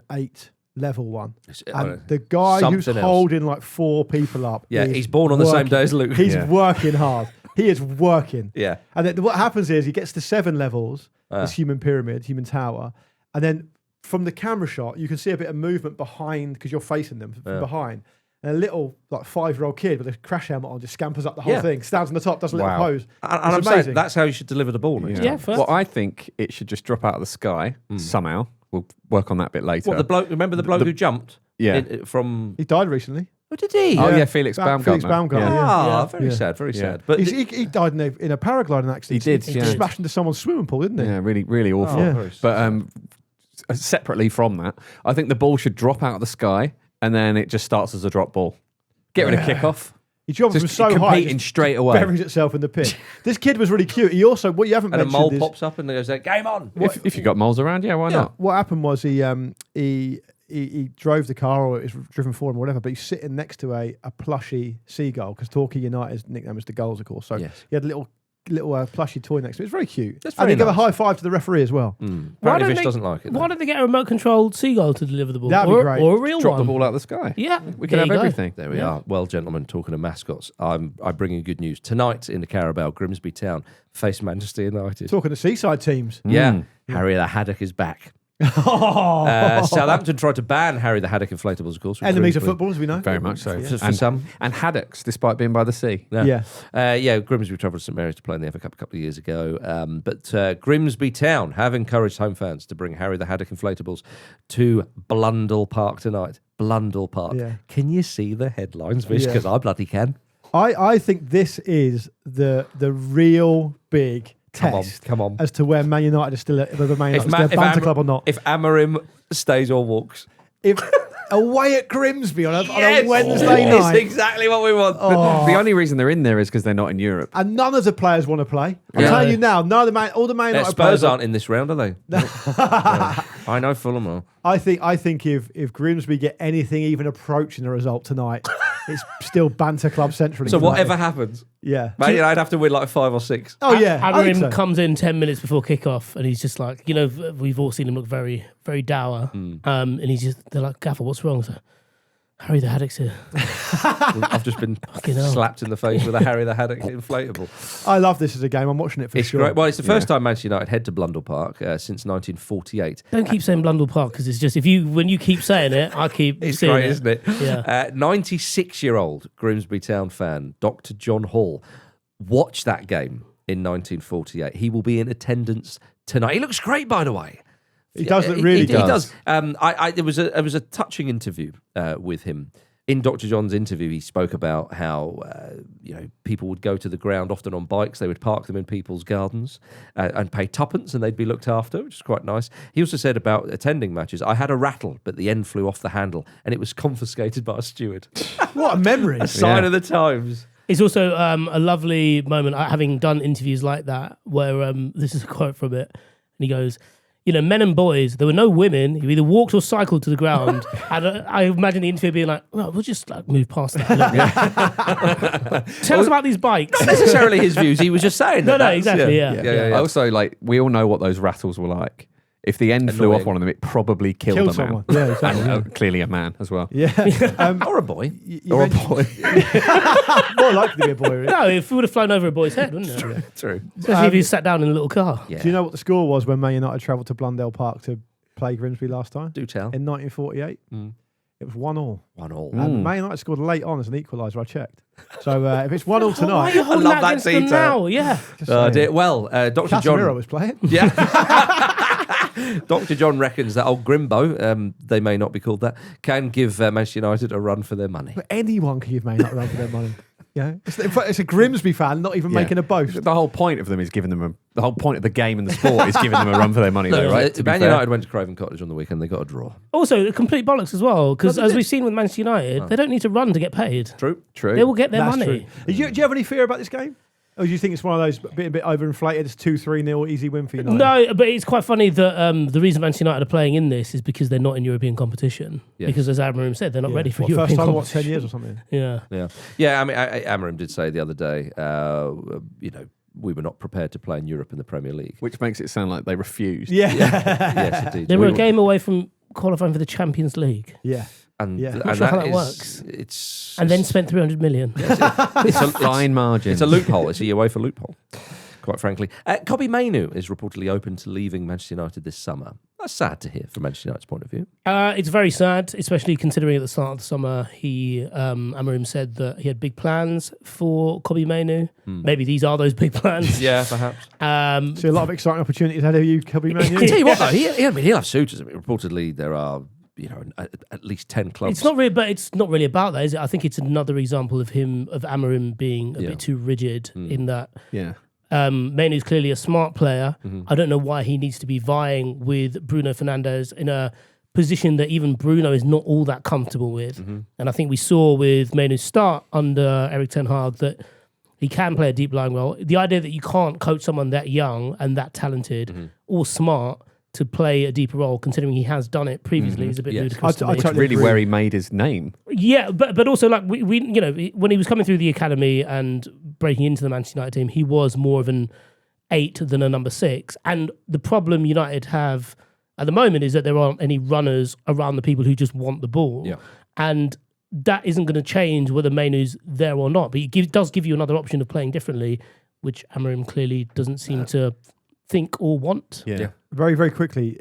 8-level one. And the guy who's Something else. holding like 4 people up. Yeah, is he's born on the same working. day as Luke. He's Yeah. working hard. He is working. Yeah. And then what happens is he gets to 7 levels, this human pyramid, human tower, and then from the camera shot, you can see a bit of movement behind because you're facing them from behind. And a little like 5-year-old kid with a crash helmet on just scampers up the whole Yeah. thing, stands on the top, does a little Wow. pose. And It's I'm amazing. saying that's how you should deliver the ball. Luke. Yeah, first. Well, I think it should just drop out of the sky somehow. We'll work on that bit later. What, the bloke? Remember the bloke who jumped? Yeah. From. He died recently. Oh, did he? Oh, Yeah. yeah, Felix Baumgartner. Felix Baumgartner, Yeah. Ah, Yeah. very Yeah. sad. Very Yeah. sad. But He died in a paragliding accident. He did, He yeah. smashed into someone's swimming pool, didn't he? Yeah, really, really awful. Yeah. very But separately from that, I think the ball should drop out of the sky and then it just starts as a drop ball. Get rid of kickoff. He jumped from Just so high, it competing just straight away. buries itself in the pit. This kid was really cute. He also, what you haven't and a mentioned mole is, pops up and goes, "Game on!" If you got moles around, yeah, why not? what happened was he drove the car or it was driven for him or whatever, but he's sitting next to a plushy seagull because Torquay United's nickname is the Gulls, of course. So Yes. he had a little plushy toy next to it. It's very cute. That's And very he gave a nice. high five to the referee as well. Why Apparently, don't Vish they- doesn't like it. Why don't they get a remote controlled seagull to deliver the ball? That'd be or, great. Or a real Drop one. the ball out of the sky. Yeah, We can there have you go. everything. There we are. Well, gentlemen, talking of mascots, I'm bringing good news. Tonight in the Carabao, Grimsby Town face Manchester United. Talking to seaside teams. Yeah. Harry the Haddock is back. Southampton tried to ban Harry the Haddock inflatables, of course. with Enemies of Grimsby. football, as we know. Very much so. For And, some. and haddocks, despite being by the sea. Yeah. Grimsby travelled to St Mary's to play in the FA Cup a couple of years ago. But Grimsby Town have encouraged home fans to bring Harry the Haddock inflatables to Blundell Park tonight. Blundell Park. Yeah. Can you see the headlines, Vish? Yeah. Because I bloody can. I think this is the real big test Come on. as to where Man United is still a Man United is still a banter club or not. If Amorim stays or walks. If away at Grimsby on a Yes! Wednesday It's night. exactly what we want. Oh. The only reason they're in there is because they're not in Europe. And none of the players want to play. I'm Yeah. telling you now, none of the all the Man United Spurs players aren't in this round, are they? Yeah. I know Fulham are. I think if Grimsby get anything even approaching the result tonight, it's still banter club central. So whatever happens, yeah. maybe I'd have to win like 5 or 6. Oh yeah, I think Amorim so. comes in 10 minutes before kickoff, and he's just like, we've all seen him look very, very dour. And they're like, Gaffer, what's wrong? So, Harry the Haddock's here. I've just been hell. slapped in the face with a Harry the Haddock inflatable. I love this as a game. I'm watching it for It's sure. great. Well, it's the first time Manchester United head to Blundell Park since 1948. Don't keep saying Blundell Park, because it's just, when you keep saying it, I keep It's seeing great, it. isn't it? Yeah. 96-year-old Grimsby Town fan, Dr. John Hall, watched that game in 1948. He will be in attendance tonight. He looks great, by the way. He does look really He good. does. There was a touching interview with him. In Dr. John's interview, he spoke about how people would go to the ground often on bikes. They would park them in people's gardens and pay tuppence, and they'd be looked after, which is quite nice. He also said about attending matches, I had a rattle, but the end flew off the handle, and it was confiscated by a steward. What a memory. A sign of the times. It's also a lovely moment, having done interviews like that, where this is a quote from it, and he goes, men and boys, there were no women. You either walked or cycled to the ground. And I imagine the interview being like, well, we'll just move past that. Tell us about these bikes. Not necessarily his views. He was just saying that. No, exactly, yeah. Also, we all know what those rattles were like. If the end flew Annoying. off one of them, it probably killed a man. someone. Yeah, exactly. And, clearly a man as well. Yeah. Or a boy. Or a boy. More likely to be a boy, really. No, if we would have flown over a boy's head, wouldn't it? True. Especially if he sat down in a little car. Yeah. Do you know what the score was when Man United travelled to Blundell Park to play Grimsby last time? Do tell. In 1948? It was 1-1. 1-1. And Man United scored late on as an equaliser, I checked. So if it's 1-0 tonight... Why are you holding love that that against them detail. now? Yeah. just saying. Dear. Well, Dr. John... Casemiro was playing. Yeah. Dr. John reckons that old Grimbo, they may not be called that, can give Manchester United a run for their money. But anyone can give Man United a run for their money. Yeah, it's a Grimsby fan not even making a boast. The whole point of them is giving them the whole point of the game and the sport is giving them a run for their money, though, right? To be Man fair. United went to Craven Cottage on the weekend. They got a draw. Also, complete bollocks as well, because Well, as we've seen with Manchester United, they don't need to run to get paid. True. They will get their That's money. true. Do you have any fear about this game? Or do you think it's one of those a bit overinflated? It's 2-3-0 easy win for United. No, but it's quite funny that the reason Manchester United are playing in this is because they're not in European competition. Yes. Because as Amorim said, they're not ready for What, European first time in competition. 10 years or something. Yeah. Yeah. I mean, Amorim did say the other day, we were not prepared to play in Europe in the Premier League. Which makes it sound like they refused. Yeah. Yes, indeed. They were a game away from qualifying for the Champions League. Yeah. And, Yeah. and Not sure how that that is- works. It's And then spent 300 million. it's a Fine margin. It's a loophole. It's a UEFA loophole, quite frankly. Kobe Mainoo is reportedly open to leaving Manchester United this summer. That's sad to hear from Manchester United's point of view. It's very sad, especially considering at the start of the summer, Amorim said that he had big plans for Kobe Mainoo. Maybe these are those big plans. Yeah, perhaps. So a lot of exciting opportunities ahead of you, Kobe Man. I tell you what, though, he'll have suitors. I mean, reportedly, there are at least 10 clubs. It's not really, but it's not really about that, is it? I think it's another example of Amorim being a bit too rigid in that. Yeah. Mainoo's clearly a smart player. I don't know why he needs to be vying with Bruno Fernandes in a position that even Bruno is not all that comfortable with. And I think we saw with Mainoo's start under Eric Ten Hag that he can play a deep lying role. The idea that you can't coach someone that young and that talented or smart to play a deeper role, considering he has done it previously, is a bit ludicrous to me. I totally Really agree. where he made his name. Yeah, but also like we when he was coming through the academy and breaking into the Manchester United team, he was more of an 8 than a number 6. And the problem United have at the moment is that there aren't any runners around the people who just want the ball. Yeah. And that isn't going to change whether Mainoo's there or not. But it does give you another option of playing differently, which Amorim clearly doesn't seem to think or want. Yeah. Very, very quickly,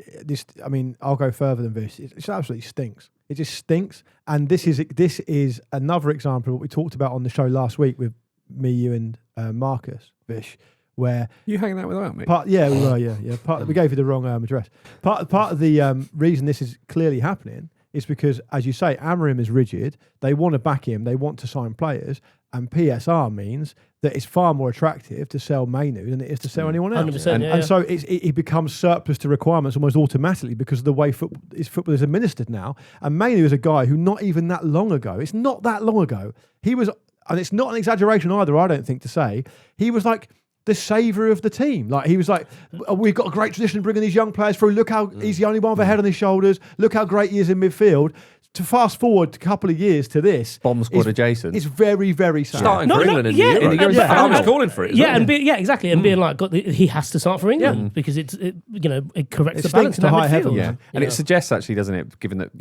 I'll go further than this. It absolutely stinks. It just stinks. And this is another example of what we talked about on the show last week with me, you, and Marcus Vish, where You hanging out without me? we were, yeah. We gave you the wrong address. Part of the reason this is clearly happening is because, as you say, Amorim is rigid. They want to back him. They want to sign players, And PSR means that it's far more attractive to sell Mainu than it is to sell anyone else. 100%, And so it becomes surplus to requirements almost automatically because of the way football is administered now. And Mainu is a guy who not even that long ago, it's not that long ago, he was, and it's not an exaggeration either, I don't think, to say, he was like the saviour of the team. Like he was like, we've got a great tradition of bringing these young players through. Look how he's the only one with a head on his shoulders. Look how great he is in midfield. To fast forward a couple of years to this, Bomb squad adjacent. It's very, very sad. Starting for England in the yeah, Euros. and- The fan was and- calling for it. as Yeah, well. and exactly, and being like, he has to start for England because it corrects It the balance stinks in to that high midfield. heaven. Yeah, and Yeah. it suggests actually, doesn't it, given that,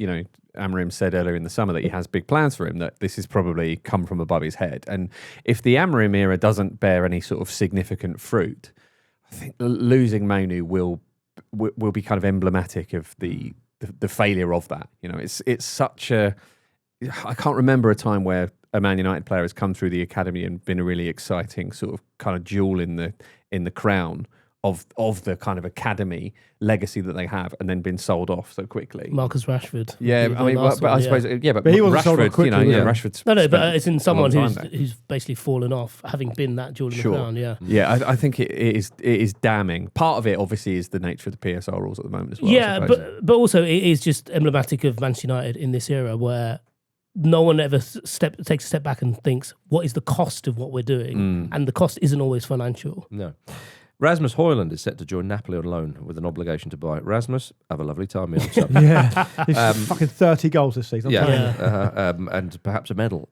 Amorim said earlier in the summer that he has big plans for him, that this has probably come from above his head. And if the Amorim era doesn't bear any sort of significant fruit, I think losing Mainu will be kind of emblematic of the failure of that. It's such a... I can't remember a time where a Man United player has come through the academy and been a really exciting sort of kind of jewel in the crown of the kind of academy legacy that they have, and then been sold off so quickly. Marcus Rashford. Yeah, The I mean, last but I one, suppose, but he wasn't sold off Rashford, quickly, was he? Rashford's No, but spent it's in a someone long time there. who's basically fallen off, having been that jewel in the crown. Yeah. Yeah, I think it is damning. Part of it, obviously, is the nature of the PSL rules at the moment as well. Yeah, I suppose. but also it is just emblematic of Manchester United in this era where no one ever takes a step back and thinks, what is the cost of what we're doing? And the cost isn't always financial. No. Rasmus Højlund is set to join Napoli on loan with an obligation to buy. Rasmus, have a lovely time, young son. Yeah, it's fucking 30 goals this season. I'm telling you. And perhaps a medal.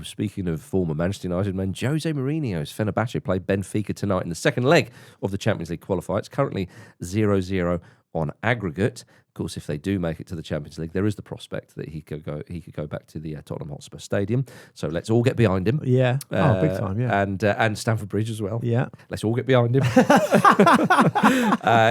Speaking of former Manchester United men, Jose Mourinho's Fenerbahce play Benfica tonight in the second leg of the Champions League qualifier. It's currently 0-0 on aggregate. Of course, if they do make it to the Champions League, there is the prospect that he could go back to the Tottenham Hotspur Stadium. So let's all get behind him. Yeah. Big time, yeah. And Stamford Bridge as well. Yeah. Let's all get behind him.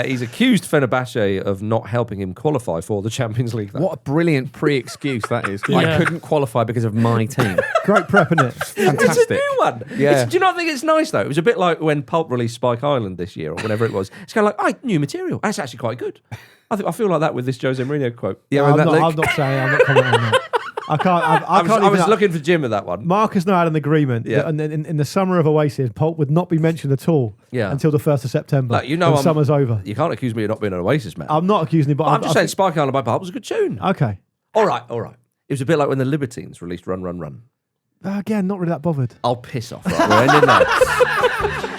He's accused Fenerbahce of not helping him qualify for the Champions League. Though. What a brilliant pre-excuse that is. Yeah. I couldn't qualify because of my team. Great prep, isn't it? Fantastic. It's a new one. Yeah. Do you not think it's nice, though? It was a bit like when Pulp released Spike Island this year or whenever it was. It's kind of like, new material. That's actually quite good. I feel like that with this Jose Mourinho quote. Yeah, I'm not saying. I'm not commenting on that. I can't. I was looking for Jim with that one. Marcus and I had an agreement Yeah. that in the summer of Oasis, Pulp would not be mentioned at all until the 1st of September. Like, when summer's over. You can't accuse me of not being an Oasis man. I'm not accusing him, but I'm just saying Spike Island by Pulp was a good tune. Okay. All right. It was a bit like when the Libertines released Run, Run, Run. Again, not really that bothered. I'll piss off. Right, we're ending now.